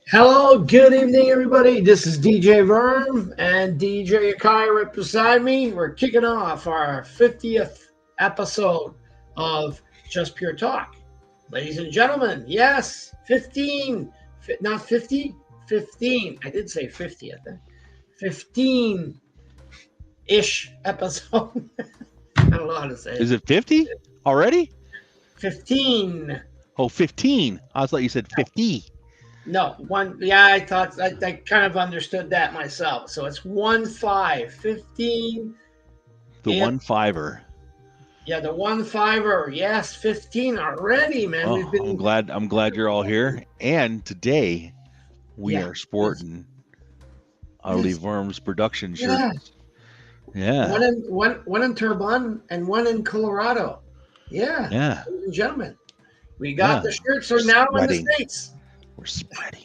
Hello, good evening, everybody. This is DJ Verm and DJ Akai right beside me. We're kicking off our 50th episode of Just Pure Talk. Ladies and gentlemen, yes, 15, not 50, 15. I did say 50, I think. 15 ish episode. I don't know how to say Is it. it 50 already? 15. Oh, 15. I thought you said 50. No, one. Yeah, I kind of understood that myself. So it's 15. The one fiver. Yeah, the 15er. Yes, 15 already, man. We've Oh, I'm been. glad. I'm glad you're all here. And today we Yeah. are sporting Ali Yes. Worms production Yeah. shirts. Yeah. One in Turbine and one in Colorado. Yeah, Yeah. ladies and gentlemen, we got Yeah. the shirts We're are now in the spreading. States. We're spreading.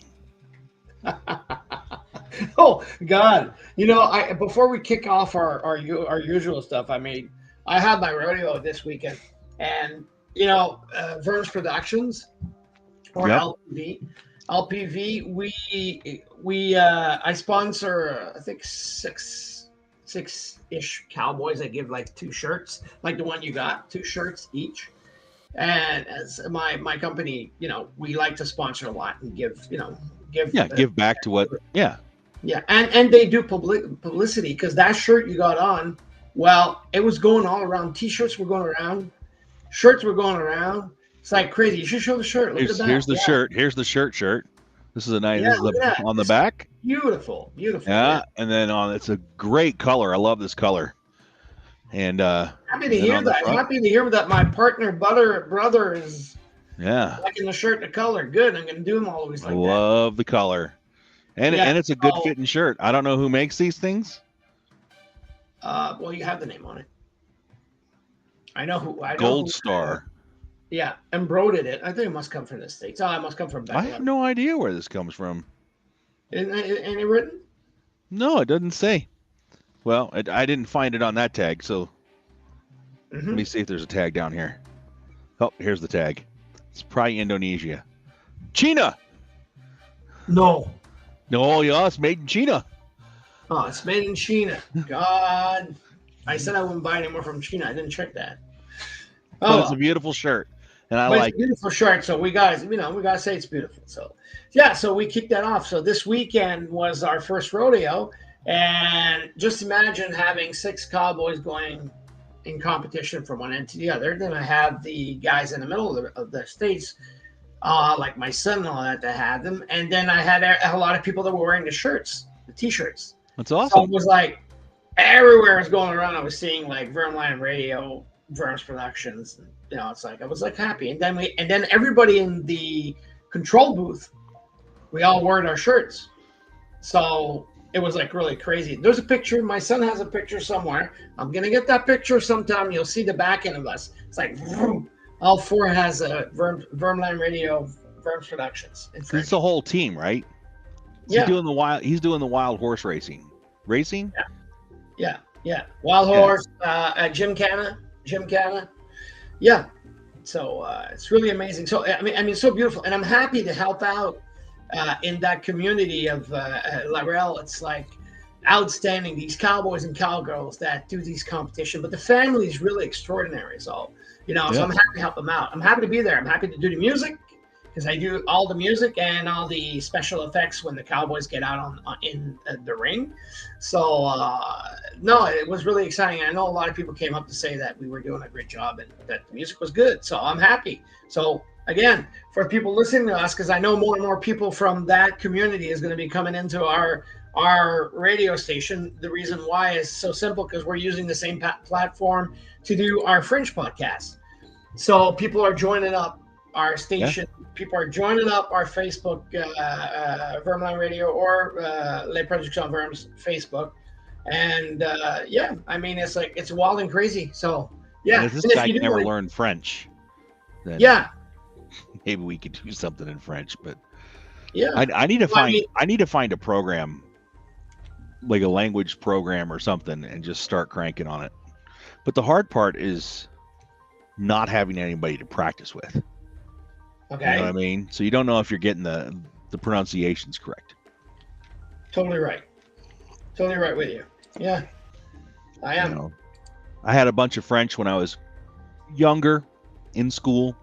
Oh God! I before we kick off our usual stuff, I had my rodeo this weekend, and Verse Productions or Yep. LPV. We I sponsor I think six ish cowboys. I give like two shirts, like the one you got, two shirts each. And as my company, we like to sponsor a lot and give Yeah. Give back to what? Yeah. yeah, and they do publicity because that shirt you got on, well, it was going all around. T-shirts were going around, shirts were going around. It's like crazy. You should show the shirt. Look at the back. Here's the Yeah, shirt. Here's the shirt. This is a nice. yeah, This is look the at that. on the It's back. beautiful, beautiful. Yeah. Yeah. And then on it's a great color. I love this color. And Happy to then hear on the that. front. Happy to hear that my brother is Yeah. liking the shirt and the color. Good. I'm gonna do them always I like that. love the color. And Yeah. it's a good Oh, fitting shirt. I don't know who makes these things. well, you have the name on it. I know who. I know Gold who. Star. Yeah, embroidered it. I think it must come from the States. Oh, it must come from I back. have no idea where this comes from. Isn't it written? No, it doesn't say. Well, I didn't find it on that tag, so let Mm-hmm. me see if there's a tag down here. Oh, here's the tag. It's probably Indonesia. China! No. No, yeah, it's made in China. Oh, it's made in China. God. I said I wouldn't buy anymore from China. I didn't check that. But Oh, it's a beautiful shirt, and I but it's like a it. beautiful shirt. So we gotta say it's beautiful. So yeah, so we kicked that off. So this weekend was our first rodeo, and just imagine having six cowboys going in competition from one end to the other. Then I have the guys in the middle of the states, like my son and all that had them, and then I had a lot of people that were wearing the shirts, the t-shirts. It's So it awesome. was like everywhere I was going around, I was seeing like Vermline Radio, Verms Productions. It's like I was like happy, and then everybody in the control booth, we all wore our shirts. So it was like really crazy. There's a picture. My son has a picture somewhere. I'm gonna get that picture sometime. You'll see the back end of us. It's like vroom. All four has a Vermline Radio, Verms Productions. It's like It's a whole team, right? He's yeah, doing the wild. He's doing the wild horse racing. Racing? yeah. Wild Yeah. Horse, Jim Canna. Yeah. So it's really amazing. So I mean, so beautiful, and I'm happy to help out in that community of Larell. It's like outstanding. These cowboys and cowgirls that do these competition, but the family is really extraordinary. So so Yeah. I'm happy to help them out. I'm happy to be there. I'm happy to do the music because I do all the music and all the special effects when the cowboys get out in the ring. So no, it was really exciting. I know a lot of people came up to say that we were doing a great job and that the music was good. So I'm happy. So again, for people listening to us, because I know more and more people from that community is going to be coming into our radio station. The reason why is so simple because we're using the same platform to do our Fringe podcast. So people are joining up our Yeah. station. People are joining up our Facebook, Vermline Radio or Les Productions Verms Facebook. And yeah, I mean, it's like, it's wild and crazy. So yeah. And if this And if guy you can do never like, learn French, then yeah, maybe we could do something in French. But yeah. I need to Well, I find mean, a program, like a language program or something, and just start cranking on it. But the hard part is not having anybody to practice with. You know what I okay. mean? So you don't know if you're getting the pronunciation's correct. Totally right. Totally right with you. Yeah, I am. You know, I had a bunch of French when I was younger in school.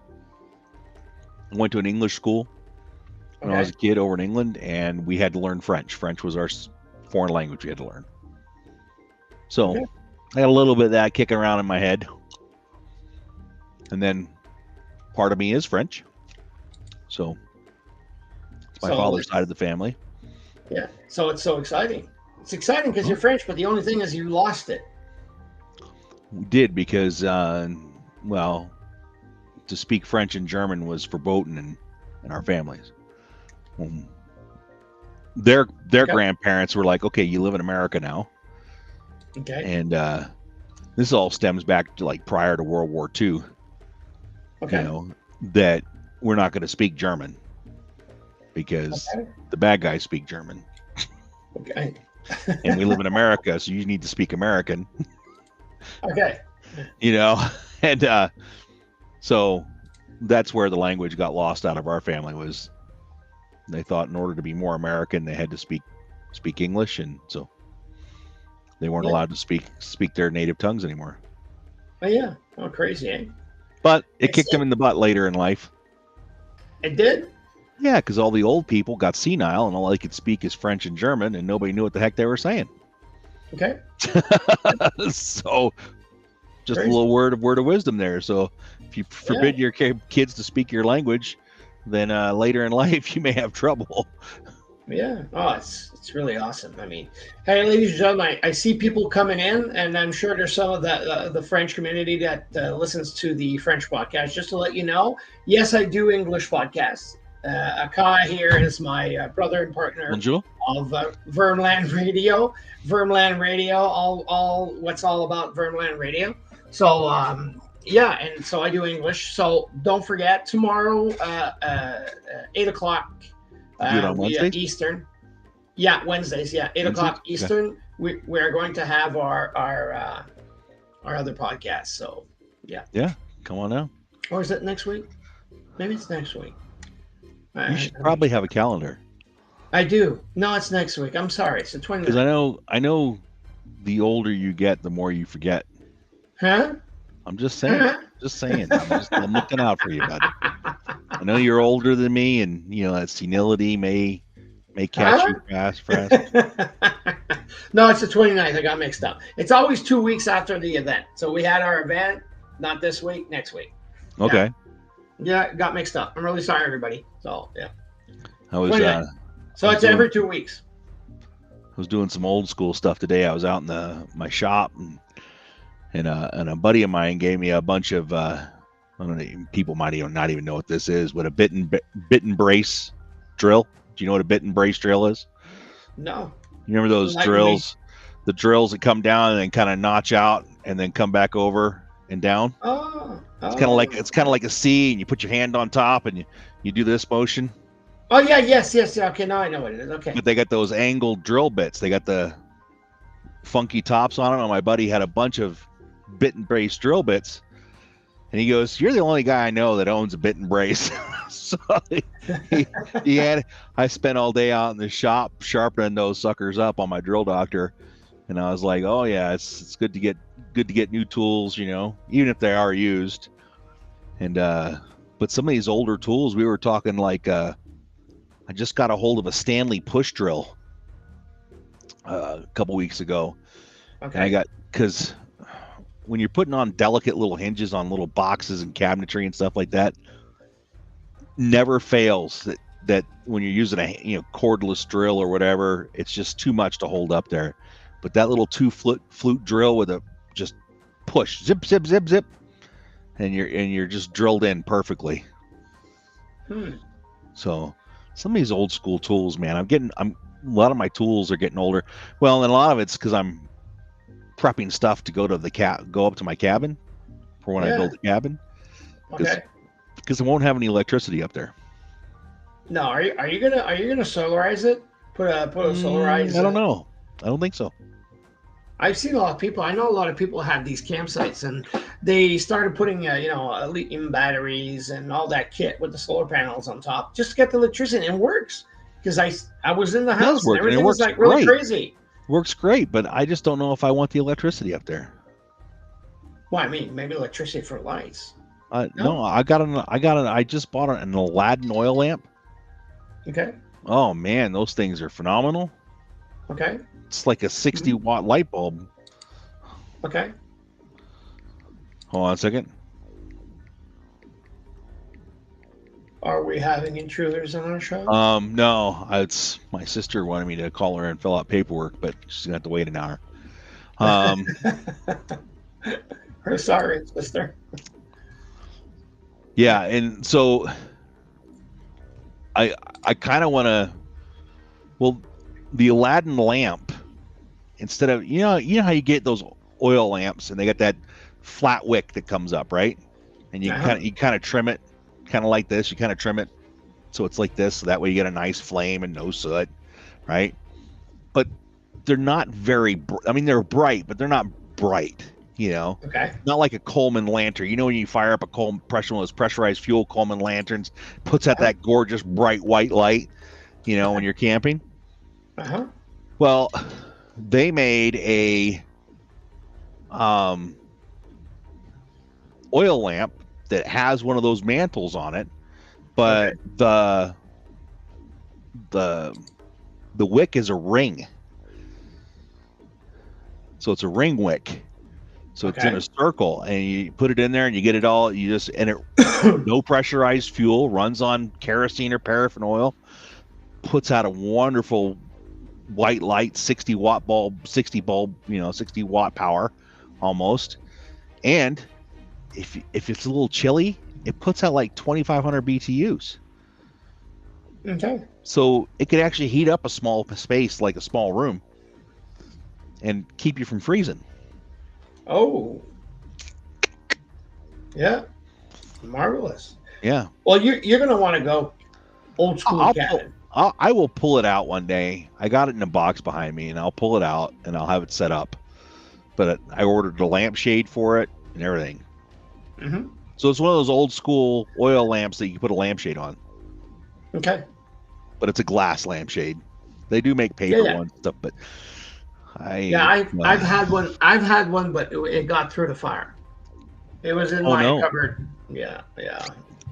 I went to an English school when I was a kid over in England, and we had to learn French. French was our foreign language we had to learn. So I had a little bit of that kicking around in my head. And then part of me is French. So it's my father's side of the family. Yeah. So it's so exciting. It's exciting because you're French, but the only thing is you lost it. We did because, well, to speak French and German was verboten in our families. Their grandparents were like, okay, you live in America now. Okay. And this all stems back to like prior to World War II. Okay. You know, that we're not going to speak German because the bad guys speak German. Okay. And we live in America, so you need to speak American. Okay. You know, and so that's where the language got lost out of our family. Was they thought in order to be more American, they had to speak English, and so they weren't allowed to speak their native tongues anymore. Oh yeah. Oh, crazy, eh? But it kicked them in the butt later in life. It did? Yeah, because all the old people got senile and all they could speak is French and German, and nobody knew what the heck they were saying. Okay. So just crazy. a little word of wisdom there. So if you forbid your kids to speak your language, then later in life you may have trouble. Yeah. Oh, it's really awesome. I mean, hey, ladies and gentlemen, I see people coming in, and I'm sure there's some of the French community that listens to the French podcast. Just to let you know, yes, I do English podcasts. Akai here is my brother and partner Bonjour. of Vermland Radio. Vermland Radio, all what's all about Vermland Radio. So yeah, and so I do English. So don't forget tomorrow, 8:00. On Wednesdays? Eastern. Yeah, Wednesdays. Yeah, 8:00 Eastern. We are going to have our other podcast. So yeah. Yeah, come on now. Or is it next week? Maybe it's next week. You should probably have a calendar. I do. No, it's next week. I'm sorry. It's the 29th. Because I know, the older you get, the more you forget. Huh? I'm just saying. I'm looking out for you, bud. I know you're older than me, and you know that senility may catch you fast. No, it's the 29th. I got mixed up. It's always 2 weeks after the event. So we had our event, not this week, next week. Okay. Yeah, got mixed up. I'm really sorry, everybody. So yeah. So it's every 2 weeks. I was doing some old school stuff today. I was out in my shop, and a buddy of mine gave me a bunch of I don't know, people might not even know what this is, but a bit and brace drill. Do you know what a bit and brace drill is? No. You remember those drills? The drills that come down and then kind of notch out and then come back over and down. It's kind of like a C, and you put your hand on top and you do this motion. Oh yeah, yes. Okay, now I know what it is. Okay. But they got those angled drill bits. They got the funky tops on them. And my buddy had a bunch of bit and brace drill bits, and he goes, "You're the only guy I know that owns a bit and brace." So I spent all day out in the shop sharpening those suckers up on my drill doctor, and I was like, "Oh yeah, it's good to get new tools, you know, even if they are used." And but some of these older tools, we were talking like I just got a hold of a Stanley push drill a couple weeks ago. Okay. And because when you're putting on delicate little hinges on little boxes and cabinetry and stuff like that, never fails that when you're using a cordless drill or whatever, it's just too much to hold up there. But that little flute drill with a just push, zip, zip, zip, zip, and you're just drilled in perfectly. So some of these old school tools, man, a lot of my tools are getting older. Well, and a lot of it's because I'm prepping stuff to go up to my cabin for when I build the cabin. Because I won't have any electricity up there. No, are you gonna solarize it? Put a solarize? I don't know. I don't think so. I've seen a lot of people. I know a lot of people have these campsites, and they started putting lithium batteries and all that kit with the solar panels on top just to get the electricity. And it works. because I was in the It does house and work, and it everything was works like really great. crazy. Works great, but I just don't know if I want the electricity up there. Well, I mean, maybe electricity for lights. No, I just bought an Aladdin oil lamp. Okay. Oh man, those things are phenomenal. Okay. It's like a 60-watt light bulb. Okay. Hold on a second. Are we having intruders on our show? No, it's my sister wanted me to call her and fill out paperwork, but she's gonna have to wait an hour. We're sorry, sister. Yeah, and so I kind of want to. Well, the Aladdin lamp, instead of you know how you get those oil lamps and they got that flat wick that comes up, right? And you kind of trim it, kind of like this. You kind of trim it so it's like this, so that way you get a nice flame and no soot, right? But they're not very. I mean, they're bright, but they're not bright. You know, Okay. not like a Coleman lantern. You know, when you fire up one of those pressurized fuel Coleman lanterns, puts out that gorgeous bright white light. You know, when you're camping. Well, they made a oil lamp that has one of those mantles on it, but the wick is a ring. So it's a ring wick. So it's in a circle, and you put it in there, and you get it all. No pressurized fuel, runs on kerosene or paraffin oil, puts out a wonderful white light, 60 watt bulb, 60 watt power, almost. And if it's a little chilly, it puts out like 2,500 BTUs. Okay. So it could actually heat up a small space, like a small room, and keep you from freezing. Oh, yeah, marvelous. Yeah. Well, you're gonna want to go old school cabin. I will pull it out one day. I got it in a box behind me, and I'll pull it out and I'll have it set up. But I ordered the lampshade for it and everything. Mm-hmm. So it's one of those old school oil lamps that you can put a lampshade on. Okay. But it's a glass lampshade. They do make paper ones and stuff, but I've had one. I've had one, but it got through the fire. It was in my cupboard. Yeah.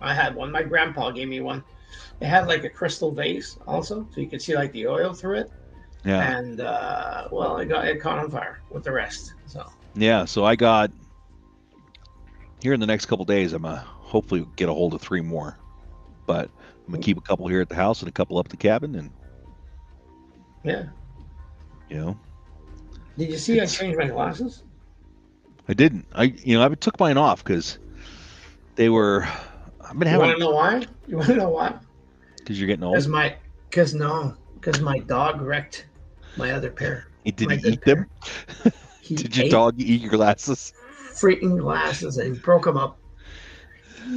I had one. My grandpa gave me one. It had like a crystal vase also, so you could see like the oil through it. Yeah. And it caught on fire with the rest. So yeah. So I got here in the next couple of days. I'm gonna hopefully get a hold of 3 more, but I'm gonna keep a couple here at the house and a couple up at the cabin, and Did you see I changed my glasses? I didn't. I took mine off because they were. I've been having. You want to know why? You want to know why? Because you're getting old. Because my dog wrecked my other pair. Did he eat them? Did your dog eat your glasses? Freaking glasses, and broke them up.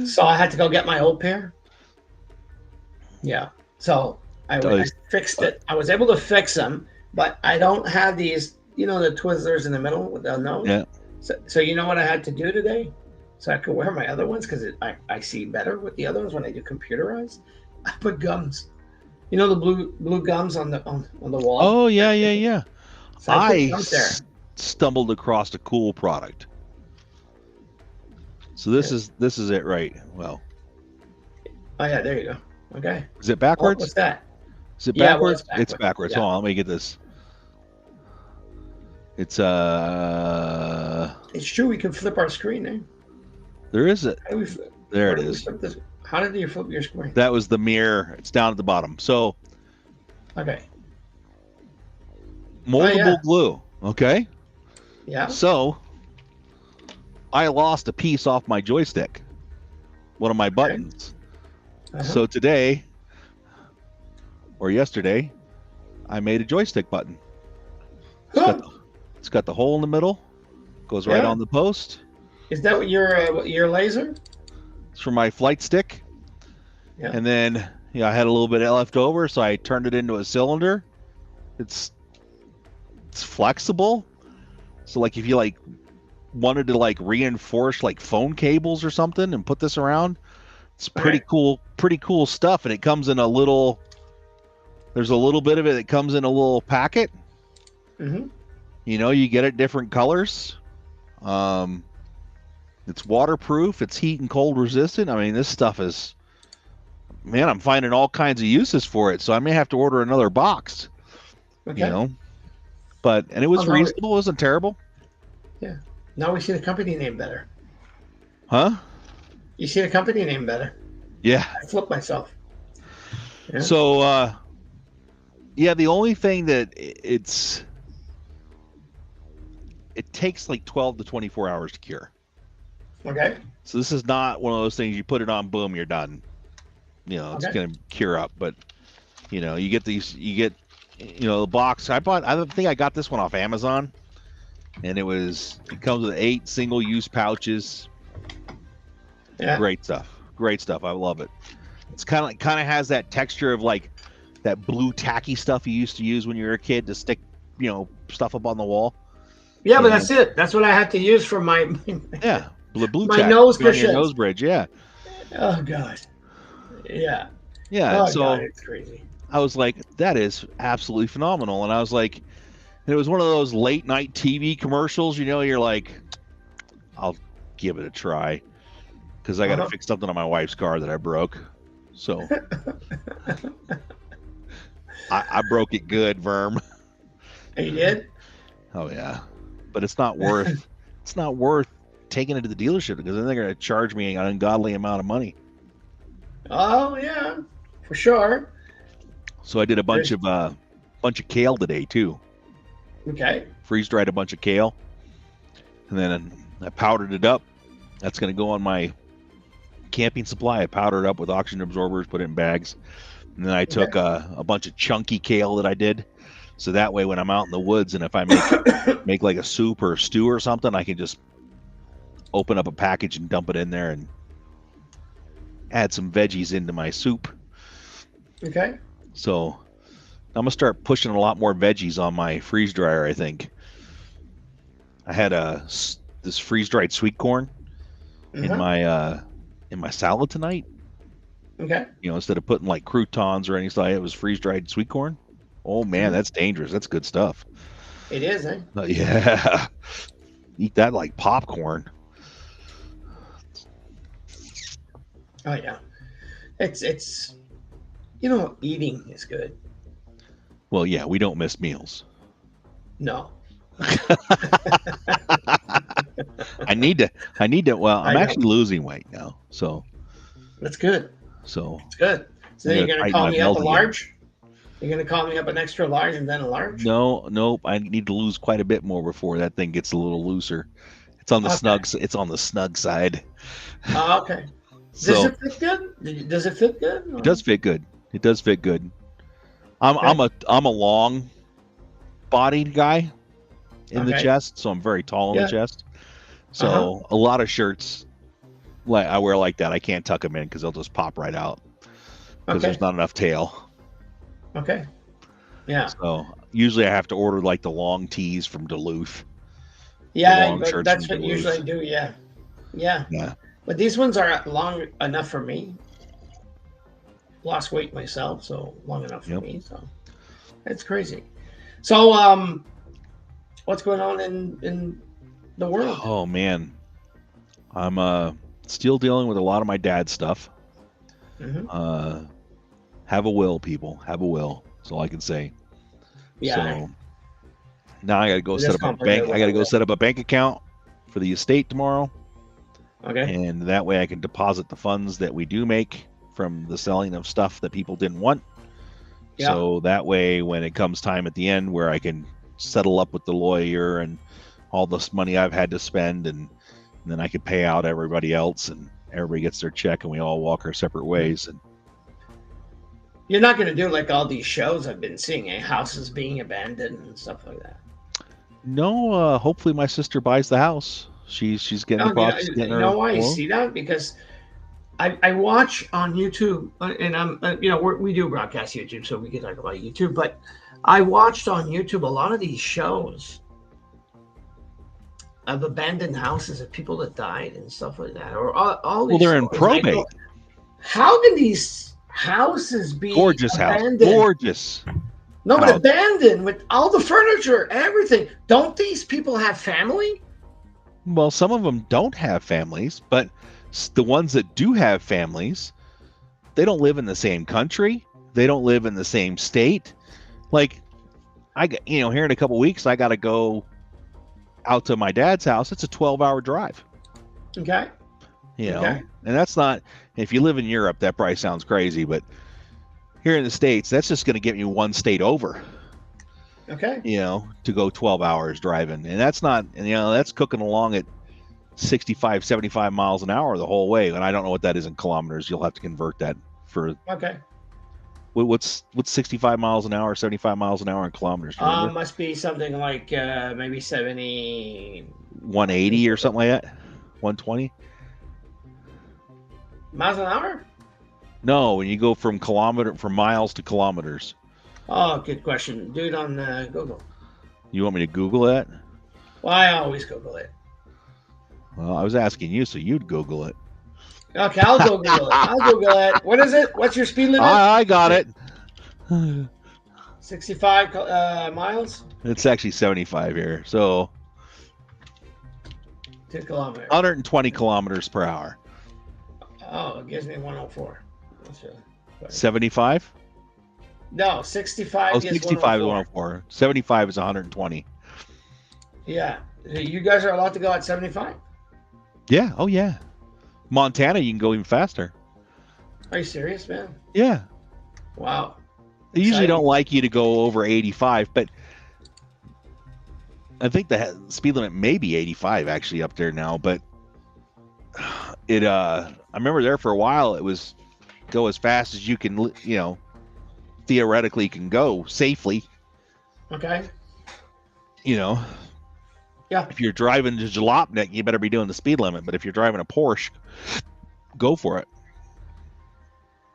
So I had to go get my old pair. Yeah. So I fixed it. I was able to fix them, but I don't have these. You know, the Twizzlers in the middle with the nose? Yeah. So you know what I had to do today? So I could wear my other ones because I see better with the other ones when I do computerized. I put gums. You know the blue gums on the wall? Oh, yeah. So I stumbled across a cool product. So this is it, right? Well. Oh, yeah, there you go. Okay. Is it backwards? What's that? Is it backwards? Yeah, it's backwards. Yeah. Hold on, let me get this. It's It's true. We can flip our screen, eh? There is it. There it is. How did you flip your screen? That was the mirror. It's down at the bottom. So. Okay. Moldable glue. Okay. Yeah. So. I lost a piece off my joystick. One of my buttons. So today. Or yesterday. I made a joystick button. It's got the hole in the middle. Goes right on the post. Is that what your laser? It's for my flight stick. Yeah. And then I had a little bit left over, so I turned it into a cylinder. It's flexible. So like if you like wanted to like reinforce like phone cables or something and put this around, it's pretty cool stuff. And it comes in a little There's a little bit of it that comes in a little packet. Mm-hmm. You know, you get it different colors. It's waterproof. It's heat and cold resistant. I mean, this stuff is, man, I'm finding all kinds of uses for it. So I may have to order another box. Okay. You know, and it was reasonable. It wasn't terrible. Yeah. Now we see the company name better. Huh? You see the company name better. Yeah. I flipped myself. Yeah. So, yeah, the only thing that it takes like 12 to 24 hours to cure. Okay. So this is not one of those things you put it on, boom, you're done. You know, it's going to cure up. But, you know, you get, the box. I think I got this one off Amazon. And it comes with 8 single-use pouches. Yeah. Great stuff. I love it. It's kind of has that texture of like that blue tacky stuff you used to use when you were a kid to stick, stuff up on the wall. Yeah, but that's it. That's what I had to use for my blue my tack nose on your cushions. nose bridge. Yeah. Oh God. Yeah. Yeah. Oh so God, it's crazy. I was like, that is absolutely phenomenal, and I was like, it was one of those late night TV commercials. You're like, I'll give it a try because I got to fix something on my wife's car that I broke. So I broke it good, Verm. You did? Oh yeah, but it's not worth taking it to the dealership because then they're going to charge me an ungodly amount of money. Oh yeah, for sure. So I did a bunch of kale today too. Okay. Freeze dried a bunch of kale, and then I powdered it up. That's going to go on my camping supply. I powdered it up with oxygen absorbers, put it in bags, and then I took a bunch of chunky kale that I did. So that way, when I'm out in the woods and if I make like a soup or a stew or something, I can just open up a package and dump it in there and add some veggies into my soup. Okay. So I'm gonna start pushing a lot more veggies on my freeze dryer. I think I had this freeze dried sweet corn in my salad tonight. Okay. Instead of putting like croutons or anything, it was freeze dried sweet corn. Oh man, that's dangerous. That's good stuff. It is, eh? Yeah. Eat that like popcorn. Oh yeah. It's eating is good. Well, yeah, we don't miss meals. No. I need to. Well, I'm actually losing weight now, so that's good. So it's good. So then you're gonna call me up a large. You're gonna call me up an extra large and then a large. Nope. I need to lose quite a bit more before that thing gets a little looser. It's on the snug. It's on the snug side. Oh, okay. Does it fit good? Does it fit good? Or? It does fit good. It does fit good. I'm a long bodied guy in the chest, so I'm very tall in the chest. So a lot of shirts like I wear like that, I can't tuck them in because they'll just pop right out because there's not enough tail. Okay. Yeah. So usually I have to order like the long tees from Duluth. Yeah, but that's what usually I do. Yeah. Yeah. Yeah. But these ones are long enough for me. Lost weight myself, so long enough for me. So it's crazy. So what's going on in the world? Oh man, I'm still dealing with a lot of my dad's stuff. Mm-hmm. Have a will, people. Have a will. That's all I can say. Yeah. So now I got to go set up a bank. I got to go set up a bank account for the estate tomorrow. Okay. And that way I can deposit the funds that we do make from the selling of stuff that people didn't want. Yeah. So that way, when it comes time at the end where I can settle up with the lawyer and all this money I've had to spend, and then I can pay out everybody else, and everybody gets their check, and we all walk our separate ways. And you're not going to do like all these shows I've been seeing, houses being abandoned and stuff like that. No, hopefully my sister buys the house. She's getting the process. You know why you see that? Because I watch on YouTube, and I'm we do broadcast YouTube, so we can talk about YouTube. But I watched on YouTube a lot of these shows of abandoned houses of people that died and stuff like that, or all these. Well, they're in probate. How can these houses being Gorgeous house. abandoned. Gorgeous. No, but house. abandoned with all the furniture, everything. Don't these people have family? Well, some of them don't have families, but the ones that do have families, they don't live in the same country. They don't live in the same state. Like, here in a couple weeks, I got to go out to my dad's house. It's a 12-hour drive. Okay. And that's not, if you live in Europe, that probably sounds crazy, but here in the States, that's just going to get you one state over. Okay. To go 12 hours driving. And that's not, that's cooking along at 65, 75 miles an hour the whole way. And I don't know what that is in kilometers. You'll have to convert that for. Okay. What's 65 miles an hour, 75 miles an hour in kilometers? Must be something like maybe 70. 180 or something like that? 120? Miles an hour? No, when you go from miles to kilometers. Oh, good question. Do it on Google. You want me to Google that? Well, I always Google it. Well, I was asking you, so you'd Google it. Okay, I'll Google it. I'll Google it. What is it? What's your speed limit? I got it. 65 miles? It's actually 75 here. So 2 kilometers. 120 kilometers per hour. Oh, it gives me 104. 75? No, 65 Oh, gives 65 is 104. 104. 75 is 120. Yeah. You guys are allowed to go at 75? Yeah. Oh, yeah. Montana, you can go even faster. Are you serious, man? Yeah. Wow. They usually don't like you to go over 85, but I think the speed limit may be 85 actually up there now, but I remember there for a while it was go as fast as you can, theoretically can go safely. Okay. Yeah. If you're driving to Jalopnik, you better be doing the speed limit, but if you're driving a Porsche, go for it.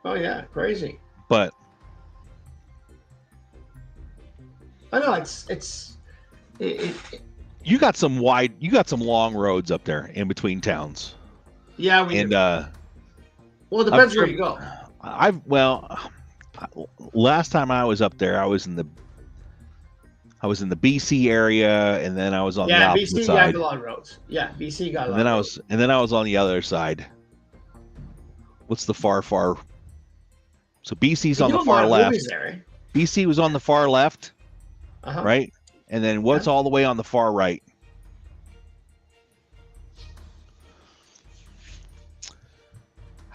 Oh yeah, crazy. But I know you got some long roads up there in between towns. Yeah, we do. Well, it depends where you go. Last time I was up there, I was in the BC area, and then I was on the opposite BC side. got a lot of roads. Yeah, BC got a lot. And then I was on the other side. What's the far? So BC's on the far left. There, BC was on the far left, uh-huh. Right? And then what's all the way on the far right?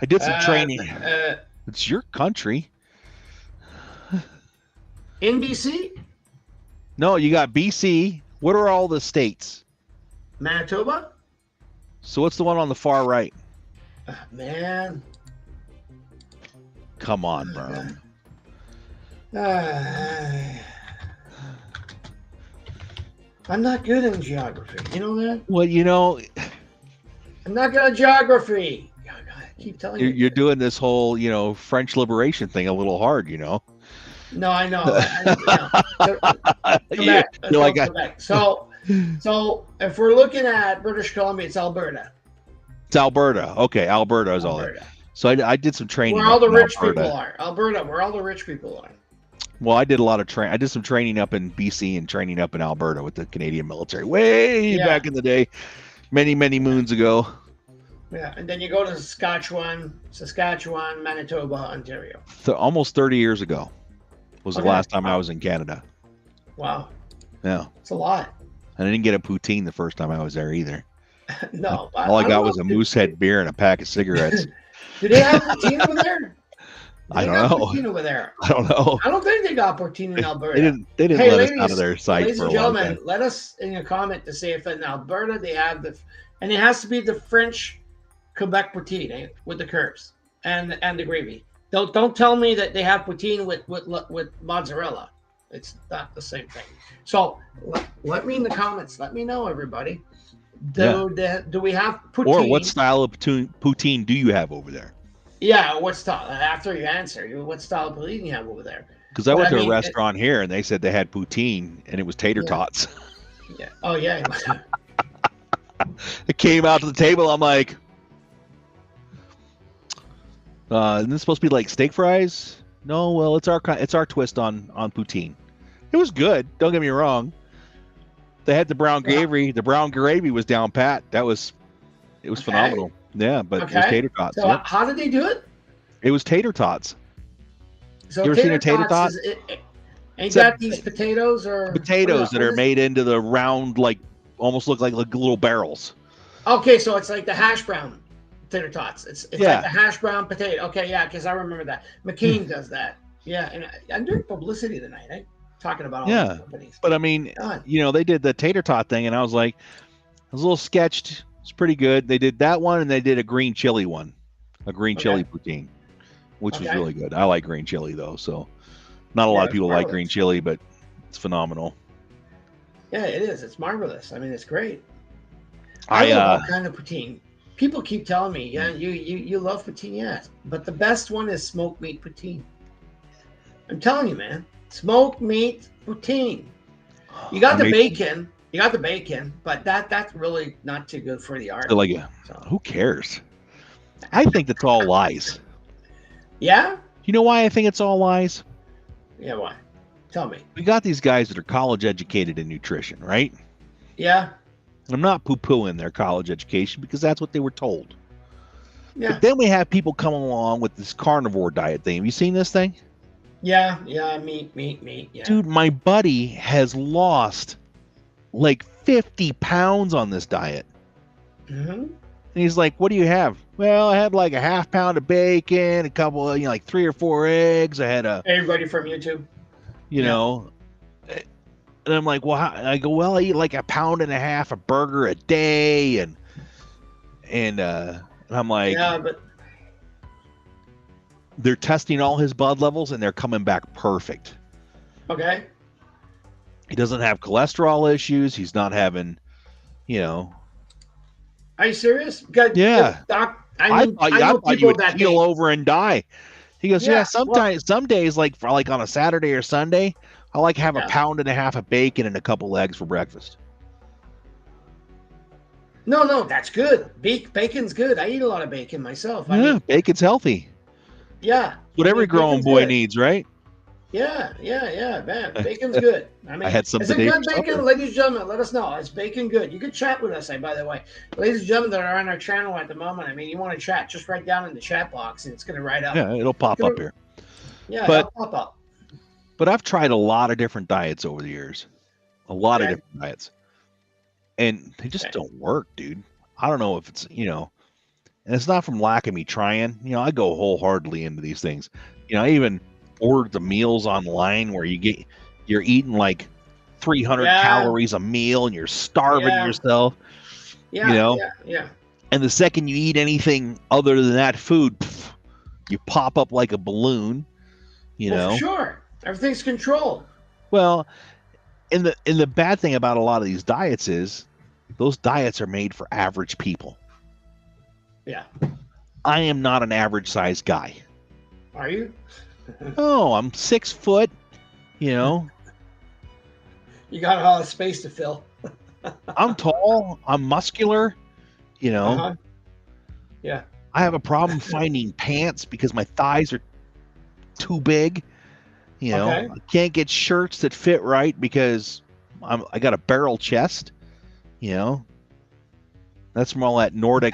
I did some training. It's your country. In BC? No, you got BC. What are all the states? Manitoba? So what's the one on the far right? Man. Come on, bro. I'm not good in geography. You know that? Well, I'm not good at geography. I keep telling you. You're doing this whole, French liberation thing a little hard, No, I know. Quebec. So if we're looking at British Columbia, it's Alberta. It's Alberta. Okay, Alberta is all that. So I did some training. Where all the rich people are. Alberta, where all the rich people are. Well, I did a lot of I did some training up in BC and training up in Alberta with the Canadian military way back in the day, many, many moons ago. Yeah, and then you go to Saskatchewan, Manitoba, Ontario. Almost 30 years ago was the last time I was in Canada. Wow. Yeah. It's a lot. And I didn't get a poutine the first time I was there either. No. All I got was a Moosehead beer and a pack of cigarettes. Do they have poutine over there? I don't know. Poutine over there. I don't know. I don't think they got poutine in Alberta. They didn't let us out of their sight ladies for a and long gentlemen, time. let us in a comment to say if in Alberta they have and it has to be the French Quebec poutine with the curves and the gravy. Don't tell me that they have poutine with mozzarella. It's not the same thing. So let me in the comments. Let me know, everybody. Do we have poutine? Or what style of poutine do you have over there? Yeah, what style? After you answer, what style of poutine you have over there? Because I went to a restaurant here and they said they had poutine and it was tater tots. Yeah. Oh yeah. It came out to the table. I'm like, Isn't this supposed to be like steak fries? No, well, it's our twist on poutine. It was good. Don't get me wrong. They had the brown Yeah. gravy. The brown gravy was down pat. It was Okay. phenomenal. Yeah, but it was Okay. tater tots. So Yep. how did they do it? It was tater tots. So You ever seen a tater tots tot? is it, ain't It's that these potatoes or potatoes that what are is- made into the round, like almost look like little barrels. Okay, so it's like the hash brown tater tots. It's Yeah. like the hash brown potato. Okay, yeah, because I remember that. McCain does that. Yeah, and I'm doing publicity tonight, eh? Talking about all Yeah. these companies. But I mean, God. they did the tater tot thing, and I was like, I was a little sketched. It's pretty good. They did that one, and they did a green chili one, a green chili poutine, which was really good. I like green chili though, so not a lot of people like green chili, but it's phenomenal. Yeah, it is. It's marvelous. I mean, it's great. I love all kind of poutine. People keep telling me, yeah, you love poutine, yes, but the best one is smoked meat poutine. I'm telling you, man, smoked meat poutine. You got the bacon. You got the bacon, but that's really not too good for the art. Who cares? I think that's all lies. Yeah? You know why I think it's all lies? Yeah, why? Tell me. We got these guys that are college educated in nutrition, right? Yeah. I'm not poo-pooing their college education because that's what they were told. Yeah. But then we have people come along with this carnivore diet thing. Have you seen this thing? Yeah, meat. Yeah. Dude, my buddy has lost like 50 pounds on this diet. Mm-hmm. And he's like, what do you have? Well, I had like a half pound of bacon, a couple of, like 3 or 4 eggs. I had everybody from YouTube. You know, and I'm like, well, I go, well, I eat like 1.5 pounds of burger a day. And I'm like, yeah, but they're testing all his blood levels and they're coming back perfect. Okay. He doesn't have cholesterol issues. He's not having, Are you serious? Good, yeah. Good doc, I thought you would keel over and die. He goes, yeah, sometimes, some days, like on a Saturday or Sunday, I like have 1.5 pounds of bacon and a couple eggs for breakfast. No, that's good. Bacon's good. I eat a lot of bacon myself. Yeah, bacon's healthy. Yeah. What every growing boy needs, right? Yeah, man. Bacon's good. I mean, I had some is it today good bacon? Ladies and gentlemen, let us know. Is bacon good? You can chat with us, by the way. Ladies and gentlemen that are on our channel at the moment, I mean, you want to chat, just write down in the chat box and it's going to write up. Yeah, it'll pop up here. Yeah, it'll pop up. But I've tried a lot of different diets over the years. A lot of different diets. And they just don't work, dude. I don't know if it's, and it's not from lack of me trying. I go wholeheartedly into these things. I even ordered the meals online where you're eating like 300 calories a meal and you're starving yourself. Yeah. And the second you eat anything other than that food, you pop up like a balloon. For sure. Everything's controlled. Well, and the bad thing about a lot of these diets is those diets are made for average people. Yeah. I am not an average sized guy. Are you? Oh, I'm 6 foot, You got a lot of space to fill. I'm tall. I'm muscular. Yeah. I have a problem finding pants because my thighs are too big. I can't get shirts that fit right because I got a barrel chest. That's from all that Nordic,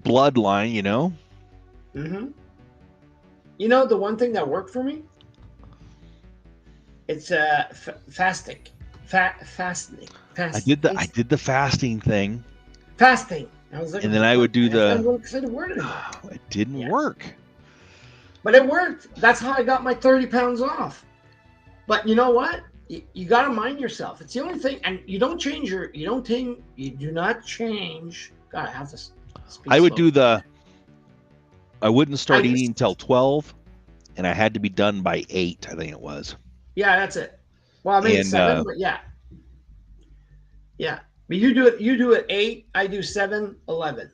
bloodline. Mm-hmm. The one thing that worked for me, it's fasting. Fasting. I did the fasting thing. Fasting. And then I would do the. It didn't work. But it worked. That's how I got my 30 pounds off. But you know what? You got to mind yourself. It's the only thing, and you don't change you do not change. God, I have this. I would do I wouldn't start eating until 12, and I had to be done by 8, I think it was. Yeah, that's it. Well, I mean 7, but yeah. Yeah. But you do it 8, I do 7, 11.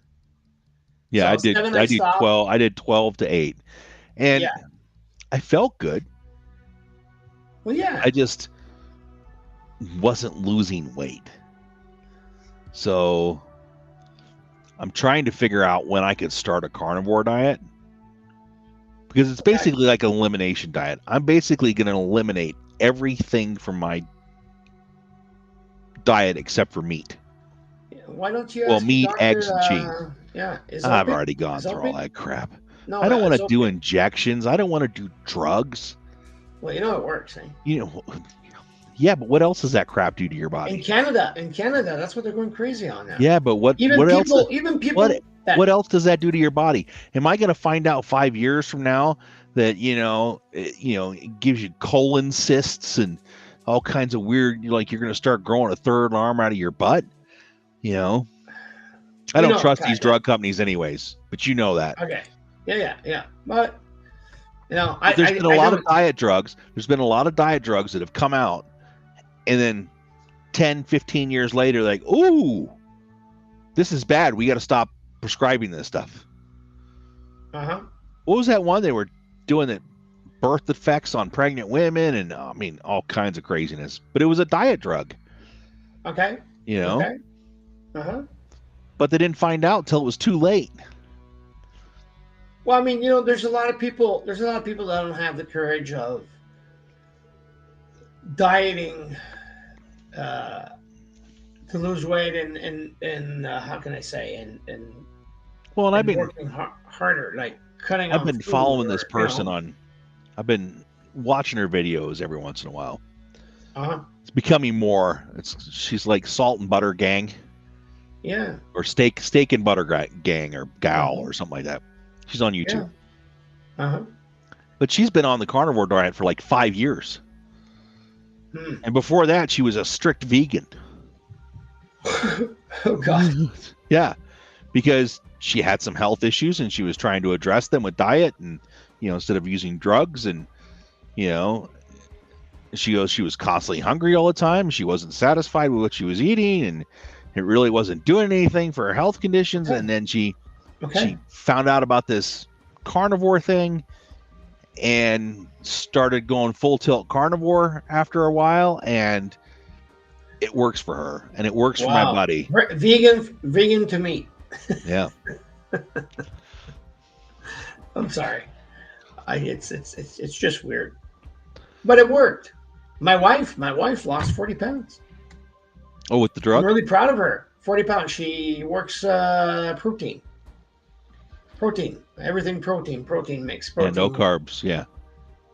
Yeah, so I did 12. I did 12 to 8. And I felt good. Well, yeah. I just wasn't losing weight. So I'm trying to figure out when I could start a carnivore diet, because it's Okay. basically like an elimination diet. I'm basically going to eliminate everything from my diet except for meat. Why don't you Well, ask your meat, eggs, doctor? and cheese. Yeah, is I've opiate? already gone Is through all opiate? that crap. No, I don't want is to do opiate. injections. I don't want to do drugs. Well, you know it works. Eh? You know, yeah, but what else does that crap do to your In body? Canada, that's what they're going crazy on now. Yeah, but what else? Even What people that what else does that do to your body? Am I going to find out 5 years from now that it gives you colon cysts and all kinds of weird, like you're going to start growing a third arm out of your butt? You know, I don't trust these drug companies anyways, but you know that. Okay, yeah. But But there's been a I lot don't. of diet drugs. There's been a lot of diet drugs that have come out, and then 10, 15 years later, like, ooh, this is bad. We got to stop prescribing this stuff. Uh-huh. What was that one they were doing that birth effects on pregnant women and I mean all kinds of craziness? But it was a diet drug. Okay. You know. Okay. Uh-huh. But they didn't find out till it was too late. Well, I mean, there's a lot of people that don't have the courage of dieting to lose weight and how can I say and well, and I've been working harder, like cutting. I've been following this person on. I've been watching her videos every once in a while. Uh-huh. It's becoming more. She's like Salt and Butter Gang. Yeah. Or Steak and Butter Gang or Gal or something like that. She's on YouTube. Yeah. Uh-huh. But she's been on the carnivore diet for like 5 years. And before that, she was a strict vegan. Oh, God. Yeah. Because she had some health issues and she was trying to address them with diet and, instead of using drugs. And, she goes, she was constantly hungry all the time. She wasn't satisfied with what she was eating. And it really wasn't doing anything for her health conditions. Okay. And then she found out about this carnivore thing and started going full tilt carnivore after a while, and it works for her and it works for my buddy. Vegan to meat. Yeah. I'm sorry. It's just weird. But it worked. My wife lost 40 pounds. Oh, with the drug? I'm really proud of her. 40 pounds. She works protein. Everything protein mix. Protein. Yeah, no carbs. Yeah.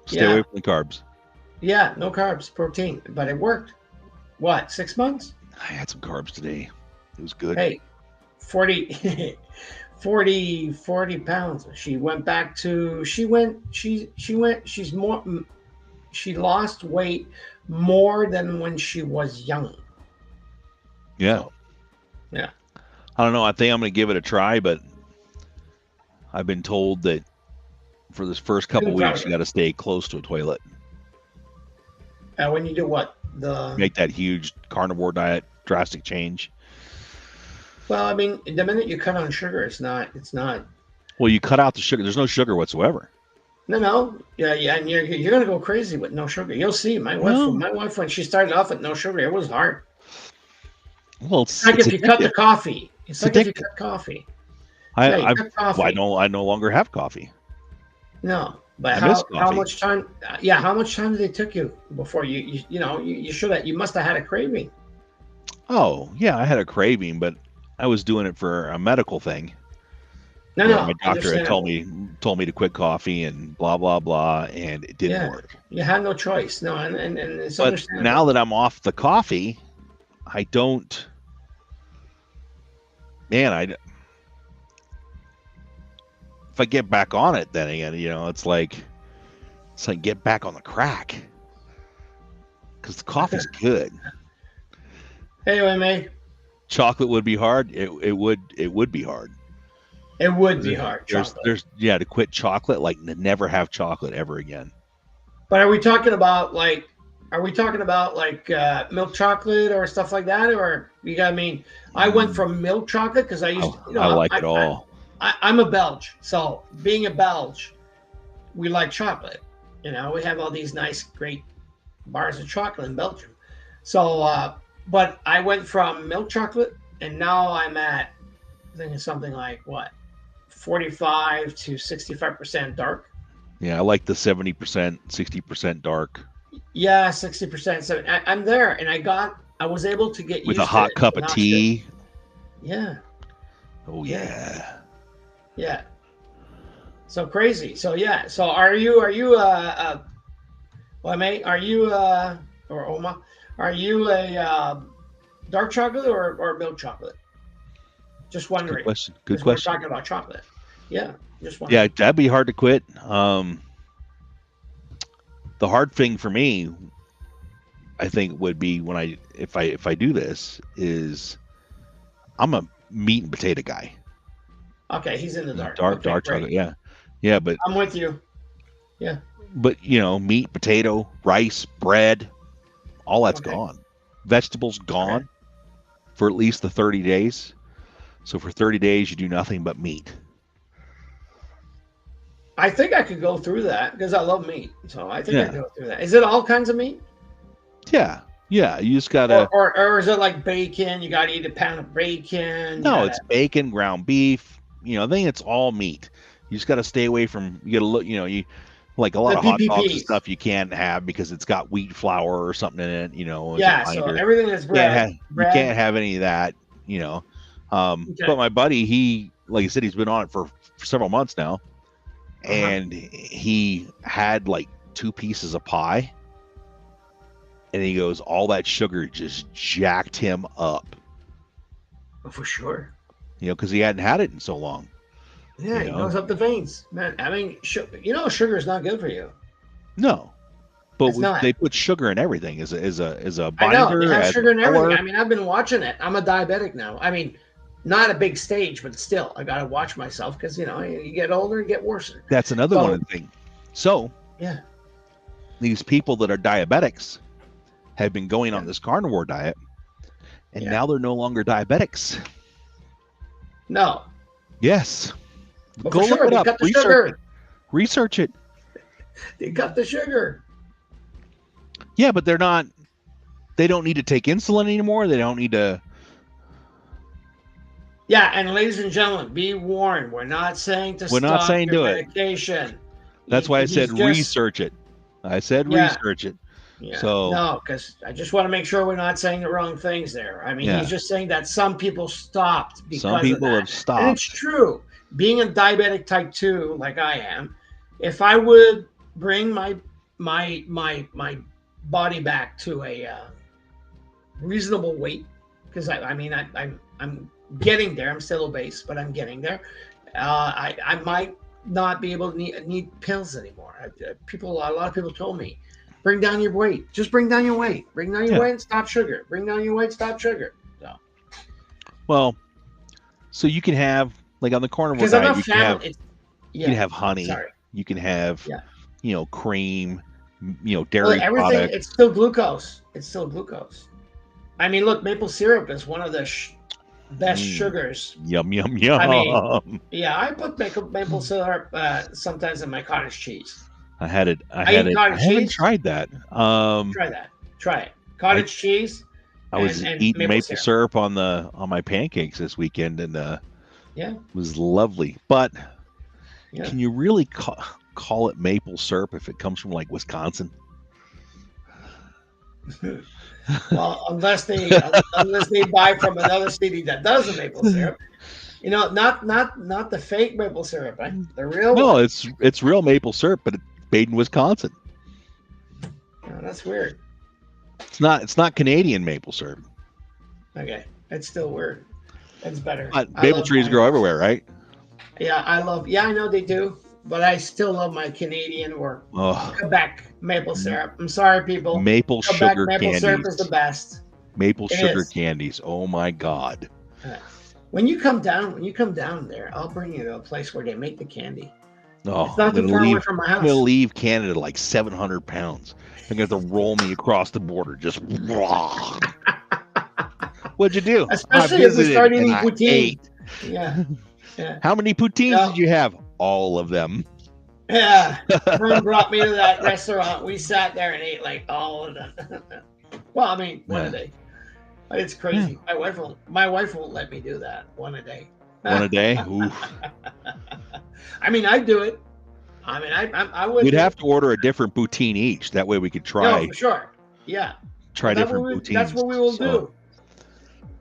Stay away from the carbs. Yeah, no carbs, protein. But it worked. What, 6 months? I had some carbs today. It was good. Hey, 40 pounds. She went back to, she lost weight more than when she was young. Yeah. So, yeah. I don't know. I think I'm going to give it a try, but I've been told that for this first couple weeks, you got to stay close to a toilet. When you do what? Make that huge carnivore diet drastic change. Well, I mean, the minute you cut on sugar, it's not. Well, you cut out the sugar. There's no sugar whatsoever. No. Yeah, and you're gonna go crazy with no sugar. You'll see. My wife, when she started off with no sugar, it was hard. Well, it's like if you cut the coffee. It's like if you cut coffee. I no longer have coffee. No, but how much time? Yeah, how much time did it took you before you should have? You must have had a craving. Oh yeah, I had a craving, but I was doing it for a medical thing. No. My doctor had told me to quit coffee and blah blah blah, and it didn't work. You had no choice. No, and it's but understandable. Now that I'm off the coffee, I don't. Man, if I get back on it, then again, it's like get back on the crack because the coffee's good. Anyway, mate. Chocolate would be hard. It would be hard. It would be hard. There's to quit chocolate, like to never have chocolate ever again. But are we talking about like milk chocolate or stuff like that, or I went from milk chocolate because I used to. I like it all. I'm a Belge, so being a Belge, we like chocolate. We have all these nice, great bars of chocolate in Belgium. So, but I went from milk chocolate, and now I'm at I think it's something like what, 45 to 65% dark. Yeah, I like the 70%, 60% dark Yeah, 60%. So I'm there, and I was able to get with a used to hot it. cup of Not sure. tea. Yeah, Oh yeah, yeah. yeah. So crazy. So yeah. So are you well, mate, are you or Oma, are you a dark chocolate or milk chocolate? Just It's a good wondering, question. Good because we're question. talking about chocolate. Yeah, just Yeah, wondering. that'd be hard to quit. The hard thing for me, I think, would be when if I do this is I'm a meat and potato guy. Okay, he's in the dark. Okay, Dark chocolate. great. Yeah, yeah, I'm with you. Yeah. but meat, potato, rice, bread, all that's Okay. gone. Vegetables Okay. gone for at least the 30 days. So for 30 days, you do nothing but meat. I think I could go through that because I love meat. So I think I could Yeah, go through that. Is it all kinds of meat? yeah, yeah. You just Or, gotta. or, or is it like bacon? You got to eat a pound of bacon. You No, got to it's bacon, ground beef. I think it's all meat. You just got to stay away from. You got to look. You like a lot the of hot dogs and PPPs. stuff you can't have because it's got wheat flour or something in it. As a Yeah. So binder. everything is Can't bread. have. You Bread. can't have any of that. You know. Okay. But my buddy, he like I said, he's been on it for several months now, Uh-huh. and he had like 2 pieces of pie, and he goes, all that sugar just jacked him up. Oh, for sure. Because he hadn't had it in so long. Yeah, You it know. goes up the veins, man. I mean, sugar is not good for you. No, but It's not. they put sugar in everything as a I know they binder, have as a sugar and everything. color. I mean, I've been watching it. I'm a diabetic now. I mean, not a big stage, but still, I got to watch myself because you get older, you get worse. That's another one of So the things. So yeah, these people that are diabetics have been going on yeah, this carnivore diet, and yeah. now they're no longer diabetics. No, Yes, but for go look sure, it they up, cut the research it, sugar. research it. They cut the sugar. Yeah, but they're not. They don't need to take insulin anymore. They don't need to. Yeah, and ladies and gentlemen, be warned. We're not saying to We're not stop saying your do it. medication. That's why I said He's just research it. I said yeah. research it. Yeah, So no, because I just want to make sure we're not saying the wrong things there. I mean, he's yeah, just saying that some people stopped some because of people that. have And it's stopped. true. Being a diabetic type 2, like I am, if I would bring my body back to a reasonable weight, because I mean, I'm getting there. I'm still obese, but I'm getting there. I might not be able to need pills anymore. A lot of people told me, bring down your weight. Just bring down your weight. Bring down your Yeah. weight and stop sugar. Bring down your weight, stop sugar. So Well, so you can have like on the carnivore because I'm diet, not you can family. have Yeah. honey, Sorry. you can have Yeah. cream, Well, dairy everything. products. It's still glucose. It's still glucose. I mean, look, maple syrup is one of the best Mm, sugars. yum yum I mean, yum. yeah, I put maple syrup sometimes in my cottage cheese. I had it. I I had eat it. I cottage haven't cheese. tried that. Try that. Try it. I Cottage cheese I and was and eating maple maple syrup. syrup on my pancakes this weekend, and Yeah, it was lovely. But yeah. can you really call it maple syrup if it comes from like Wisconsin? Well, unless they buy from another city that does the maple syrup, not the fake maple syrup, right? The real No, one. it's real maple syrup, but it's made in Wisconsin. Oh, that's weird. It's not Canadian maple syrup. Okay, it's still weird. It's better. But I maple love trees my grow everywhere, right? yeah. I love yeah. I know they do, but I still love my Canadian or Oh, Quebec maple syrup. I'm sorry, people. maple Quebec sugar maple syrup is the candies. best. Maple It sugar is. candies. Oh my God. Uh, when you come down there, I'll bring you to a place where they make the candy. It's Oh, not too far away from my I'm gonna house. leave Canada like 700 pounds. They're gonna have to roll me across the border. Just what'd you do? I Especially if we visited start and eating I poutine. ate. Yeah, yeah. How many poutines No, did you have? All of them. yeah. Vern brought me to that restaurant. We sat there and ate like all of them. Well, I mean, one a Yeah. day. It's Yeah. crazy. My wife won't let me do that one a day. One a day. Oof. I mean, I do it. I mean, I would. We'd have to order a different poutine each. That way we could try. No, for sure. Yeah. Try different poutines. That's what we will do.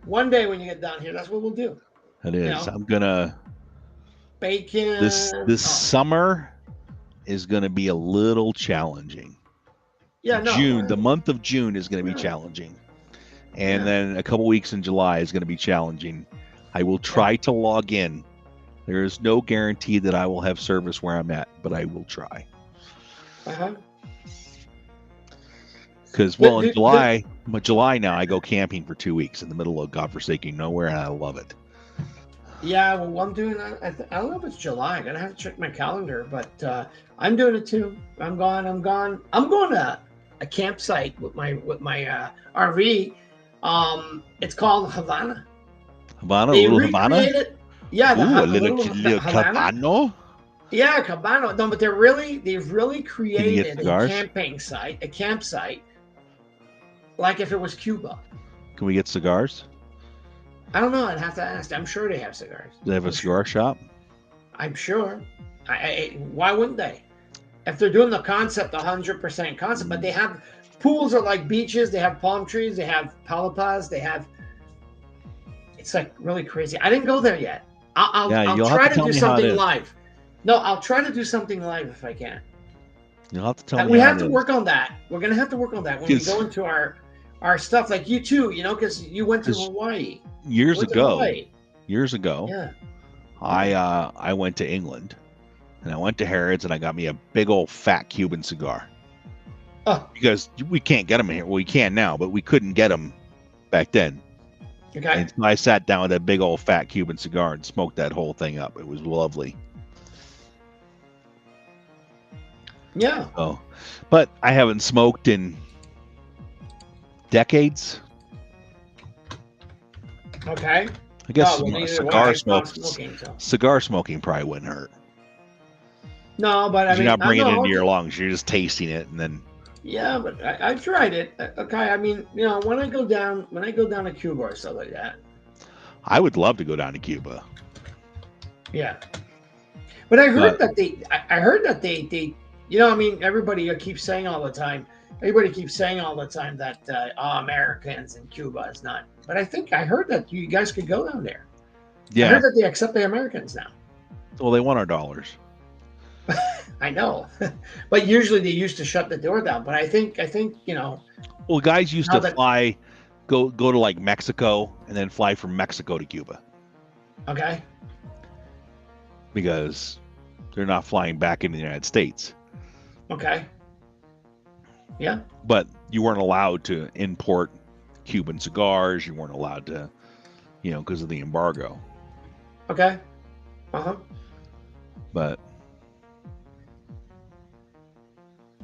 One day when you get down here, that's what we'll do. It is. You know? I'm gonna. Bacon. This summer is gonna be a little challenging. Yeah, no. June, the month of June is going to be challenging, and then a couple weeks in July is going to be challenging. I will try to log in. There is no guarantee that I will have service where I'm at, but I will try. Because in July now I go camping for 2 weeks in the middle of godforsaken nowhere, and I love it. Yeah, well, I'm doing. I don't know if it's July. I'm gonna have to check my calendar, but I'm doing it too. I'm gone. I'm going to a campsite with my RV. It's called Havana. Havana? Yeah, a little cabano. Yeah, cabano. No, but they've really created a campsite, like if it was Cuba. Can we get cigars? I don't know. I'd have to ask. I'm sure they have cigars. Do they have a cigar shop? I'm sure. Why wouldn't they? If they're doing the concept, 100% concept, but they have pools are like beaches. They have palm trees. They have palapas. They have. It's like really crazy. I didn't go there yet. I'll try to do something live. No, I'll try to do something live if I can. You'll have to tell me. We have to work on that. We're gonna have to work on that when we go into our stuff. Like you too, because you went to Hawaii years ago. Yeah. I went to England, and I went to Harrods, and I got me a big old fat Cuban cigar. Oh. Because we can't get them here. Well, we can now, but we couldn't get them back then. Okay. And so I sat down with a big old fat Cuban cigar and smoked that whole thing up. It was lovely. Yeah. Oh, but I haven't smoked in decades. Okay. I guess cigar smoking probably wouldn't hurt. No, but I mean, you're not bringing it into your lungs. You're just tasting it, and then. Yeah, but I've tried it. Okay, I mean, when I go down to Cuba or stuff like that. I would love to go down to Cuba. Yeah, but I heard that they. I mean, everybody keeps saying all the time. Everybody keeps saying all the time that Americans in Cuba is not. But I heard that you guys could go down there. Yeah. I heard that they accept the Americans now. Well, they want our dollars. I know, but usually they used to shut the door down. But I think Well, guys used to fly, go to like Mexico, and then fly from Mexico to Cuba. Okay. Because they're not flying back into the United States. Okay. Yeah. But you weren't allowed to import Cuban cigars. You weren't allowed to, because of the embargo. Okay. But.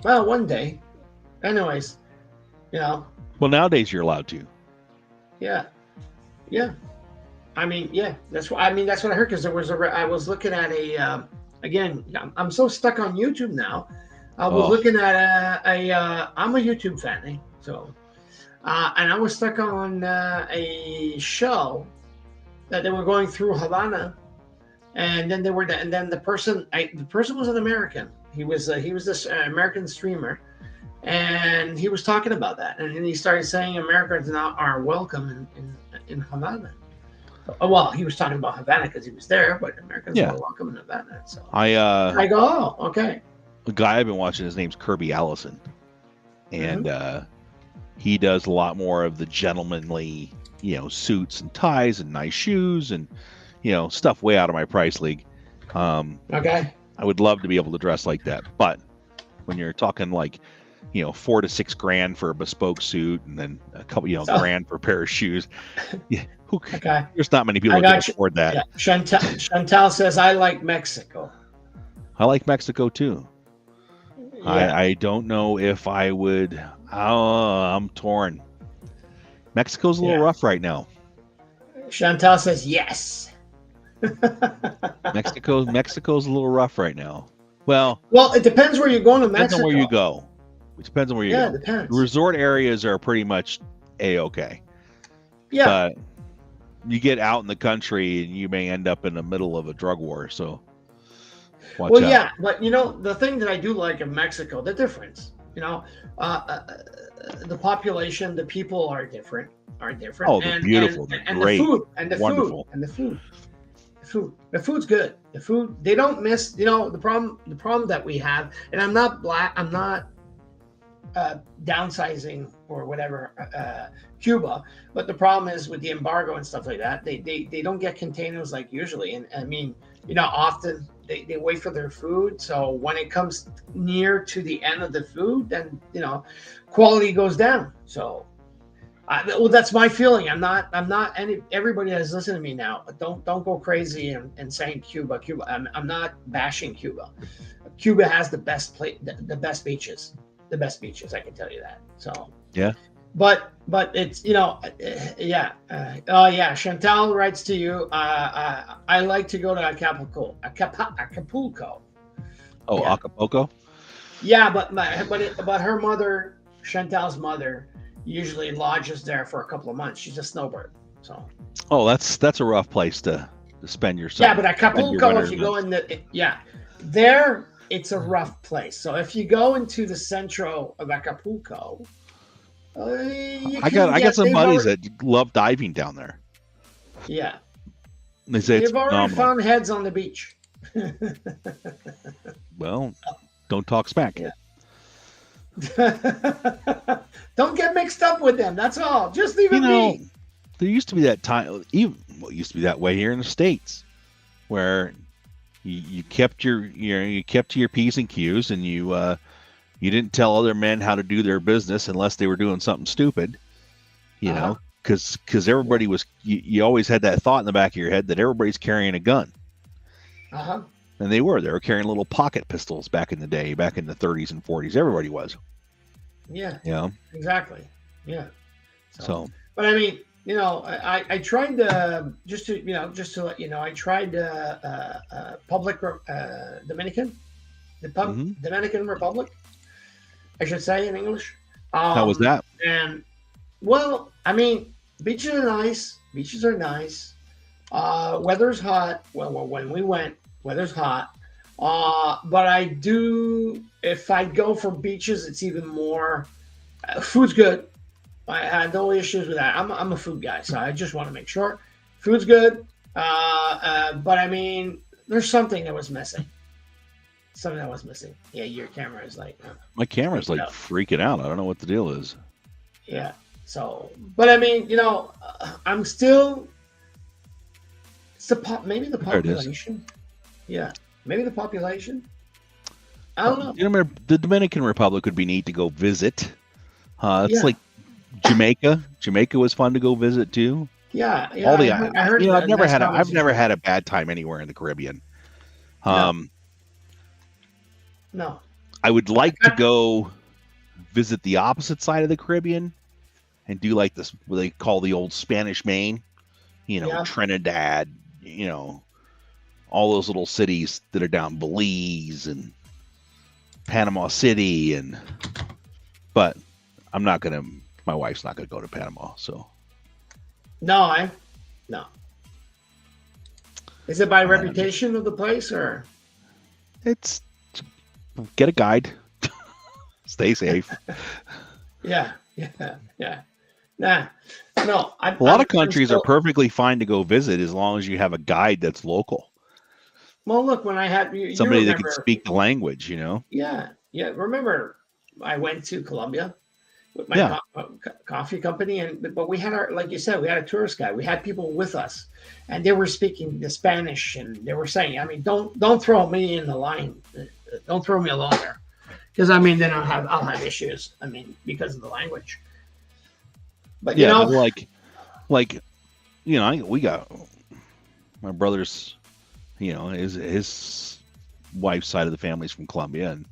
Well, one day. Anyways, Well, nowadays you're allowed to. Yeah. Yeah. I mean, yeah. That's what I heard, because I was looking at again, I'm so stuck on YouTube now. I was looking at I'm a YouTube fan, so and I was stuck on a show that they were going through Havana, and then the person was an American. He was this American streamer, and he was talking about that, and then he started saying Americans now are welcome in Havana. Well, he was talking about Havana because he was there, but Americans are welcome in Havana. So I go, oh, okay. The guy I've been watching, his name's Kirby Allison, and he does a lot more of the gentlemanly, suits and ties and nice shoes and stuff way out of my price league. Okay. I would love to be able to dress like that, but when you're talking like, $4,000 to $6,000 for a bespoke suit, and then a couple, grand for a pair of shoes. Yeah, there's not many people that can afford that. Yeah. Chantal says, "I like Mexico." I like Mexico too. Yeah. I don't know if I would. I'm torn. Mexico's a little rough right now. Chantal says, "Yes." Mexico's a little rough right now. Well, it depends where you're going to Mexico. Depends on where you go. It depends on where you go. Yeah, it depends. Resort areas are pretty much A-okay. Yeah. you get out in the country and you may end up in the middle of a drug war. So watch Well, out. yeah, but the thing that I do like of Mexico, the difference, uh, uh, the population, the people are different, Oh, they're and beautiful. They're the great. food, Wonderful. the food's good. The food, they don't miss. The problem that we have, and I'm not downsizing or whatever Cuba, but the problem is with the embargo and stuff like that, they don't get containers like usually, and I mean, often they wait for their food, so when it comes near to the end of the food, then quality goes down. So well, that's my feeling. I'm not everybody that's listening to me now, but don't go crazy and saying Cuba. I'm not bashing Cuba. Cuba has the best the best beaches. The best beaches, I can tell you that. So Yeah. but it's yeah. Oh yeah, Chantal writes to you. I like to go to Acapulco. Oh, Yeah. Acapulco. Yeah, but her mother, Chantal's mother, usually lodges there for a couple of months. She's a snowbird, so. Oh, that's a rough place to spend your Yeah, summer. but Acapulco, if you go in there, it's a rough place. So if you go into the centro of Acapulco, I got some buddies that love diving down there. Yeah. They say it's You've already phenomenal. found heads on the beach. Well, don't talk smack. Yeah. Don't get mixed up with them. That's all. Just leave it be. There used to be that time, even it used to be that way here in the States, where you kept you kept to your P's and Q's, and you didn't tell other men how to do their business unless they were doing something stupid, because everybody was, you always had that thought in the back of your head that everybody's carrying a gun. And they were carrying little pocket pistols back in the day, back in the 30s and 40s. Everybody was. Yeah. Exactly. Yeah. So but I mean, I tried just to let you know, I tried public Dominican, Dominican Republic, I should say in English. How was that? And well, I mean, beaches are nice. Weather's hot. Well, when we went, weather's hot. But if I go for beaches, it's even more. Food's good. I had no issues with that. I'm a food guy, so I just want to make sure food's good. But I mean, there's something that was missing. Yeah, your camera is like. My camera's like freaking out. I don't know what the deal is. Yeah. So, but I mean, I'm still. Maybe the population. Yeah, maybe the population. I don't know. Remember, the Dominican Republic would be neat to go visit. It's like Jamaica. Jamaica was fun to go visit too. Yeah. I heard. I've never had a bad time anywhere in the Caribbean. No. I would like to go visit the opposite side of the Caribbean and do like this, what they call the old Spanish Main. Trinidad. All those little cities that are down Belize and Panama City, but I'm not gonna. My wife's not gonna go to Panama, so. No. Is it by reputation of the place, or? It's get a guide. Stay safe. Yeah. Nah. No. A lot of countries are perfectly fine to go visit as long as you have a guide that's local. Well, look, when I had somebody that can speak the language, Yeah. Remember, I went to Colombia with my coffee company, but we had like you said, we had a tourist guide. We had people with us, and they were speaking the Spanish, and they were saying, I mean, don't throw me in the line, don't throw me along there, because I mean, then I'll have issues. I mean, because of the language. But we got my brother's, his wife's side of the family's from Colombia, and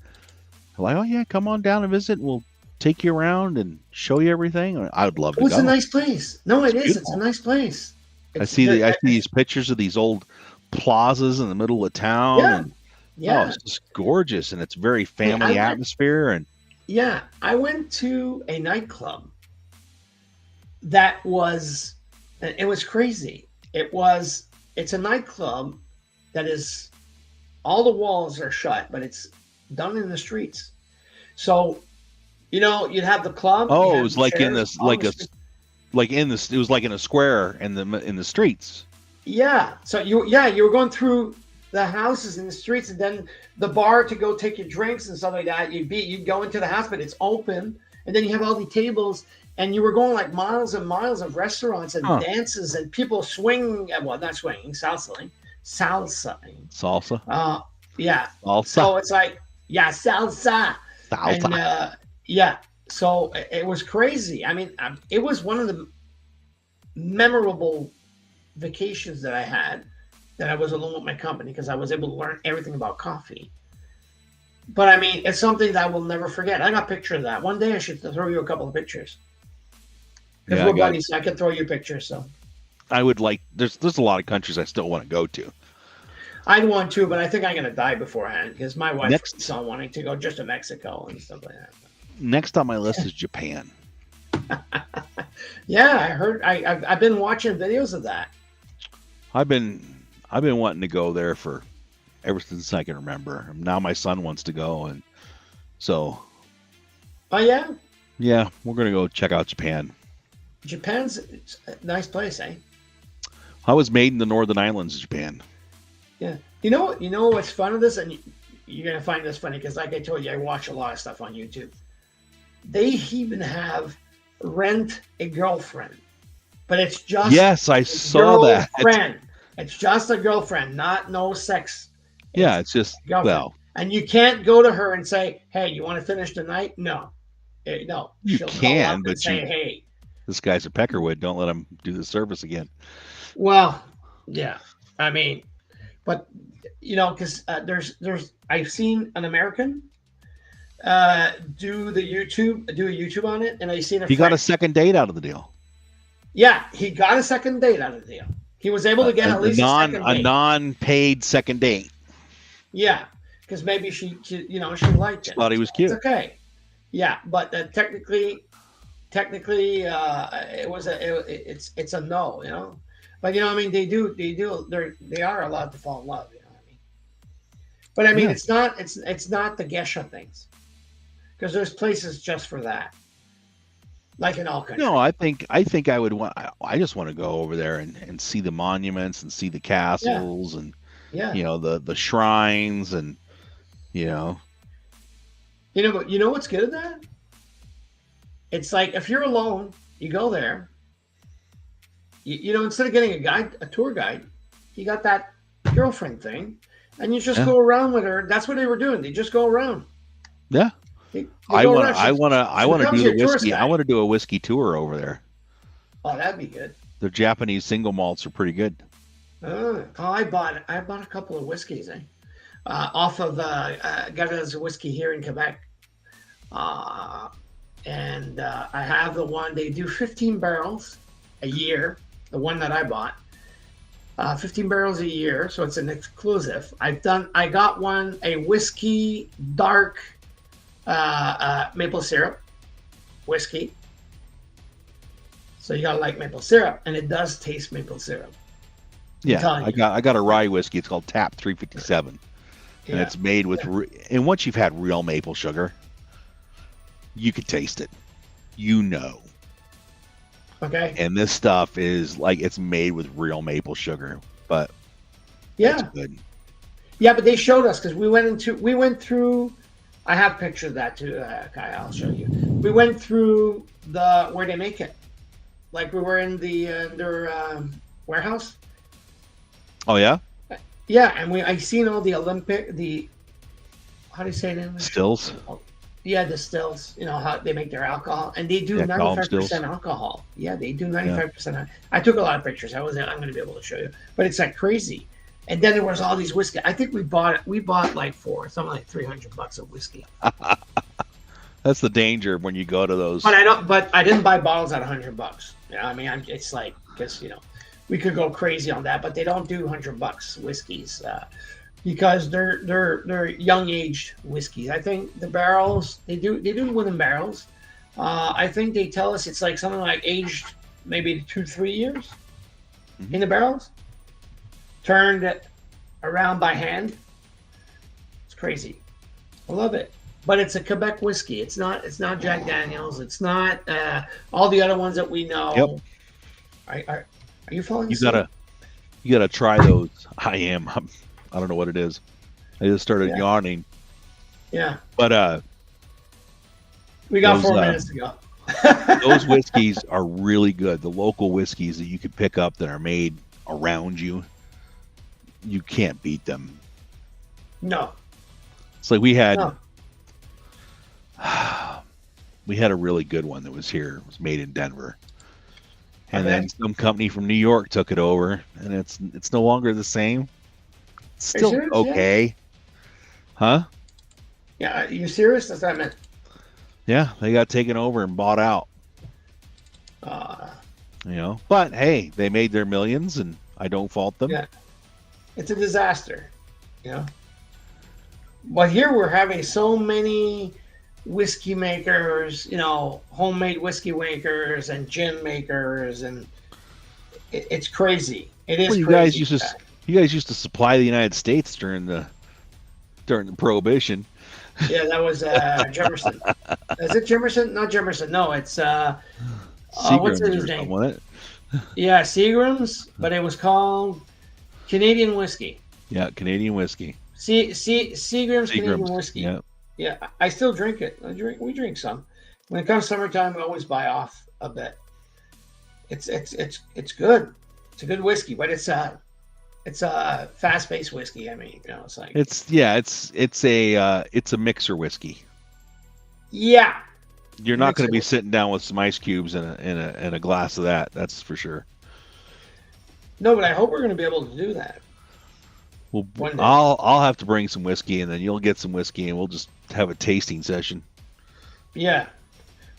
they're like, oh yeah, come on down and visit. We'll take you around and show you everything. I would love to go. It's a nice place. No, it is. It's a nice place. I see these pictures of these old plazas in the middle of town. Yeah. It's just gorgeous, and it's very family atmosphere. And I went to a nightclub that was And it was crazy. It's a nightclub that is, all the walls are shut, but it's done in the streets. So, you'd have the club, you Oh, it have was the like in chairs, this, all in the streets. it was like in a square in the streets. Yeah. So you were going through the houses and the streets, and then the bar to go take your drinks and stuff like that. You'd go into the house, but it's open, and then you have all the tables, and you were going like miles and miles of restaurants and Huh. dances and people swing. Well, not swinging, salsa. Salsa. Uh, yeah. Salsa. So it's like, yeah, salsa, and Salsa. yeah. So it was crazy. I mean, it was one of the memorable vacations that I had, that I was alone with my company, because I was able to learn everything about coffee. But I mean, it's something that I will never forget. I got pictures of that. One day I should throw you a couple of pictures, because Yeah, we're buddies. I can throw you pictures. So I would like. There's a lot of countries I still want to go to. I'd want to, but I think I'm gonna die beforehand, because my wife Next, keeps on wanting to go just to Mexico and stuff like that. next on my list is Japan. Yeah, I heard. I've been watching videos of that. I've been wanting to go there for ever since I can remember. Now my son wants to go, and so Oh yeah, yeah, we're gonna go check out Japan. Japan's a nice place, eh? I was made in the Northern Islands of Japan. Yeah. You know what's fun of this, and you're gonna find this funny, because, like I told you, I watch a lot of stuff on YouTube. They even have rent a girlfriend, but it's just Yes, I a saw that. girlfriend. It's just a girlfriend, not no sex. Yeah, It's it's just girlfriend, well, and you can't go to her and say, "Hey, you want to finish the night?" No, no. you She'll call can, up and but say, you "Hey." this guy's a Peckerwood. Don't let him do the service again. Well, yeah. I mean, but because there's I've seen an American do a YouTube on it, and I seen a He got a French. second date out of the deal. Yeah, he got a second date out of the deal. He was able to get at least a second date. Non-paid second date. Yeah, because maybe she liked it. Thought he was It's cute. okay. Yeah, but technically, it's a no. But I mean, they are allowed to fall in love. You know what I mean? But I mean, Yeah. it's not the Gesha things, because there's places just for that, like in all countries. No, I think I would want. I just want to go over there and see the monuments and see the castles and Yeah. the shrines and you know But what's good at that? It's like, if you're alone, you go there. Instead of getting a tour guide, you got that girlfriend thing, and you just yeah go around with her. That's what they were doing. They just go around. yeah. They I go want around. to I want to I She want to becomes do the your tourist whiskey. I guide. want to do a whiskey tour over there. Oh, that'd be good. The Japanese single malts are pretty good. I bought a couple of whiskeys, off of Gavina's whiskey here in Quebec, uh, and I have the one. They do 15 barrels a year. The one that I bought, 15 barrels a year, so it's an exclusive. I got a whiskey dark, maple syrup whiskey. So you gotta like maple syrup, and it does taste maple syrup. I'm Yeah, telling you. I got a rye whiskey. It's called Tap 357, and Yeah. it's made with. And once you've had real maple sugar, you could taste it. Okay. And this stuff is like it's made with real maple sugar, but it's Yeah. good. Yeah, but they showed us, because we went through. I have pictures of that too, Kai. I'll show you. We went through where they make it. Like, we were in their warehouse. Oh yeah, Yeah, and I seen all the how do you say it in English? stills. Yeah, the stills. How they make their alcohol, and they do Yeah, call 'em 95% stills. alcohol. Yeah, they do 95%. I took a lot of pictures. I'm going to be able to show you, but it's like crazy. And then there was all these whiskey. I think we bought like something like $300 of whiskey. That's the danger when you go to those. But I didn't buy bottles at $100. I mean, it's like, because we could go crazy on that, but they don't do $100 whiskeys, because they're young aged whiskeys. I think the barrels they do wooden barrels. I think they tell us it's like something like aged maybe 2-3 years. in the barrels, turned around by hand. It's crazy. I love it. But it's a Quebec whiskey. It's not Jack Daniels. It's not all the other ones that we Yep. know. Are you falling You asleep? gotta try those. I don't know what it is. I just started yawning. Yeah. But we got 4 minutes to go. those whiskeys are really good. The local whiskeys that you can pick up that are made around you, you can't beat them. No. It's like we had No. we had a really good one that was here. It was made in Denver. And Okay. then some company from New York took it over, and it's no longer the same. It's still serious? okay. Huh? Yeah, are you serious? That's what I meant. Yeah, they got taken over and bought out. You know, but hey, they made their millions, and I don't fault them. Yeah. It's a disaster, you know. But here we're having so many whiskey makers, you know, homemade whiskey makers and gin makers, and it's crazy. It is Well, crazy. You guys used to supply the United States during the Prohibition. Yeah, that was Jefferson. Is it Jefferson? Not Jefferson. No, it's what's his name? Wasn't it? Yeah, Seagram's, but it was called Canadian whiskey. Yeah, Canadian whiskey. Seagram's Canadian whiskey. Yeah. Yeah, I still drink it. We drink some. When it comes summertime, we always buy off a bit. It's good. It's a good whiskey, but it's a fast-paced whiskey. I mean, you know, it's like it's a mixer whiskey. Yeah. You're not going to be sitting down with some ice cubes and a glass of that. That's for sure. No, but I hope we're going to be able to do that. Well, I'll have to bring some whiskey, and then you'll get some whiskey, and we'll just have a tasting session. Yeah,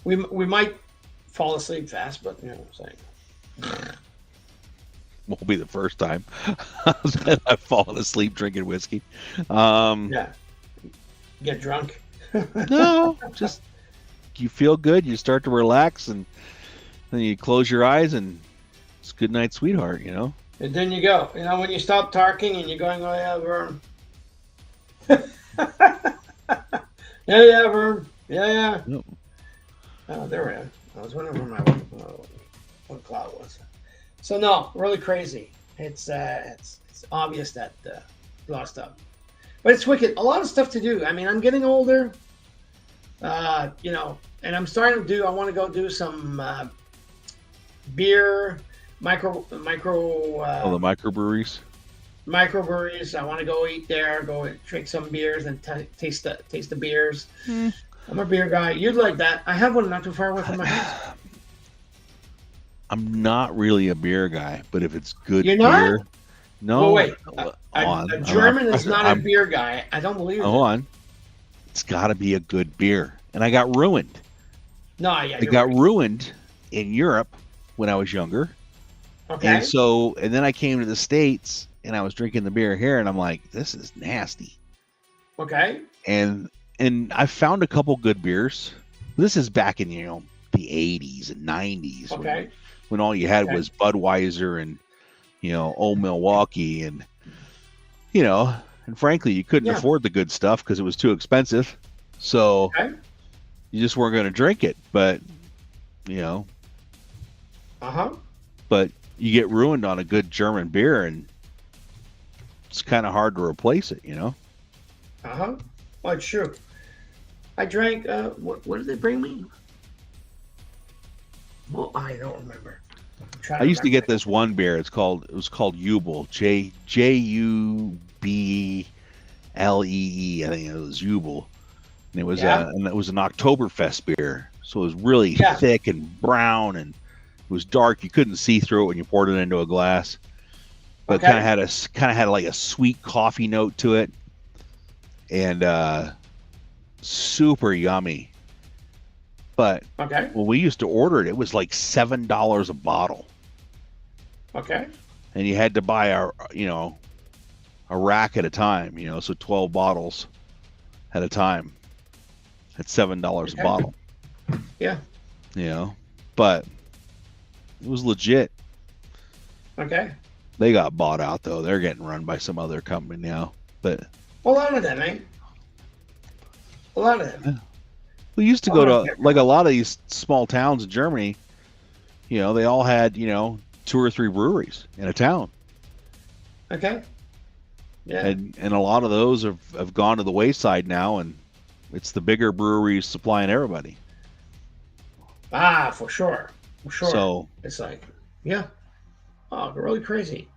we might fall asleep fast, but you know what I'm saying. Won't be the first time I've fallen asleep drinking whiskey. Yeah, get drunk. No, just you feel good. You start to relax, and then you close your eyes, and it's good night, sweetheart. You know. And then you go. You know, when you stop talking and you're going, oh yeah, Vern. yeah, Vern. Yeah. Yep. Oh, there we are. I was wondering where my what cloud was. So no, really crazy. It's obvious that a lot of stuff, but it's wicked. A lot of stuff to do. I mean, I'm getting older. You know, and I'm starting to do. I want to go do some beer. The microbreweries. Microbreweries. I want to go eat there, go drink some beers and taste the beers. I'm a beer guy. You'd like that. I have one not too far away from my house. I'm not really a beer guy, but if it's good You're beer, not? no. Oh wait, a German is not a beer guy. I don't believe it. Hold on, it's got to be a good beer, and I got ruined. No, yeah, I got ruined in Europe when I was younger. Okay. And then I came to the States and I was drinking the beer here and I'm like, this is nasty. Okay. And I found a couple good beers. This is back in, you know, the 80s and 90s. Okay. When all you had was Budweiser and, you know, Old Milwaukee and, you know, and frankly, you couldn't afford the good stuff because it was too expensive. So you just weren't going to drink it. But, you know. But you get ruined on a good German beer, and it's kind of hard to replace it, you know? Well, it's true. I drank, what did they bring me? Well, I don't remember. I used to get this one beer. It was called Jubel. Jublee. I think it was Jubel. And it was and it was an Oktoberfest beer. So it was really thick and brown, and it was dark. You couldn't see through it when you poured it into a glass. But it kind of had like a sweet coffee note to it, and super yummy. But when we used to order it, it was like $7 a bottle. Okay. And you had to buy a rack at a time, you know, so 12 bottles at a time at $7 a bottle. Yeah. You know, but it was legit. Okay. They got bought out though. They're getting run by some other company now. But A lot of them, eh? A lot of them. we used to A go lot of to them. like a lot of these small towns in Germany. You know, they all had 2 or 3 breweries in a town, Okay. Yeah. and a lot of those have gone to the wayside now, and it's the bigger breweries supplying everybody. Ah, for sure. For sure. So It's like, yeah. Oh, really crazy.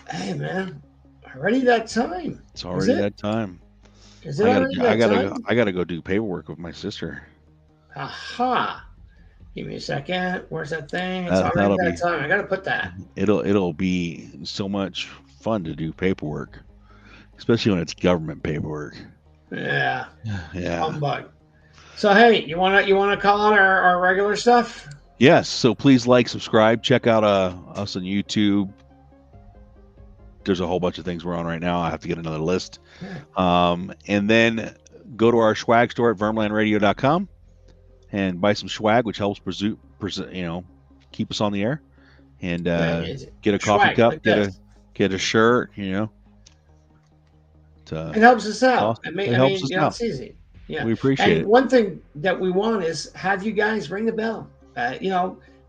Hey, man. Already that time. it's Is already it? that time. Is it already that time? I gotta go do paperwork with my sister. Aha. Give me a second. Where's that thing? It's already That'll that be time. I got to put that. it'll be so much fun to do paperwork, especially when it's government paperwork. Yeah. Yeah. Humbug. So, hey, you wanna call on our regular stuff? Yes. So please like, subscribe, check out us on YouTube. There's a whole bunch of things we're on right now. I have to get another list. Yeah. And then go to our swag store at vermlandradio.com and buy some swag, which helps keep us on the air. And get a coffee Swag cup, like this. get a shirt. It helps us out. It helps us out. It's easy. Yeah. We appreciate And it. one thing that we want is have you guys ring the bell.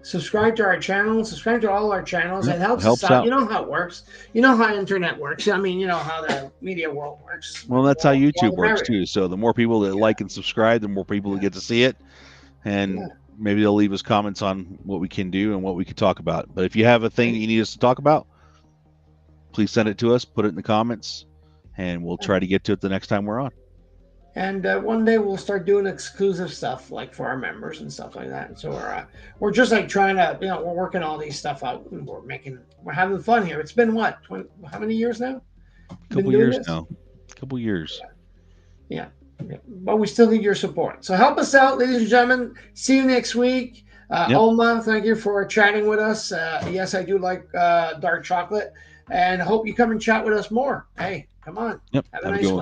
Subscribe to our channel, subscribe to all our channels. Yep, It helps us out. You know how it works. You know how internet works. I mean, you know how the media world works. Well, that's how YouTube the works merrier. too. So the more people that like and subscribe, the more people that get to see it, and maybe they'll leave us comments on what we can do and what we could talk about. But if you have a thing that you need us to talk about, please send it to us, put it in the comments, and we'll try to get to it the next time we're on. And one day we'll start doing exclusive stuff like for our members and stuff like that. So we're just like trying to, we're working all these stuff out. And we're having fun here. It's been what, how many years now? A couple years now. A couple years. Yeah. But we still need your support. So help us out, ladies and gentlemen. See you next week. Alma, thank you for chatting with us. Yes, I do like dark chocolate, and hope you come and chat with us more. Hey, come on. Yep. Have a nice one.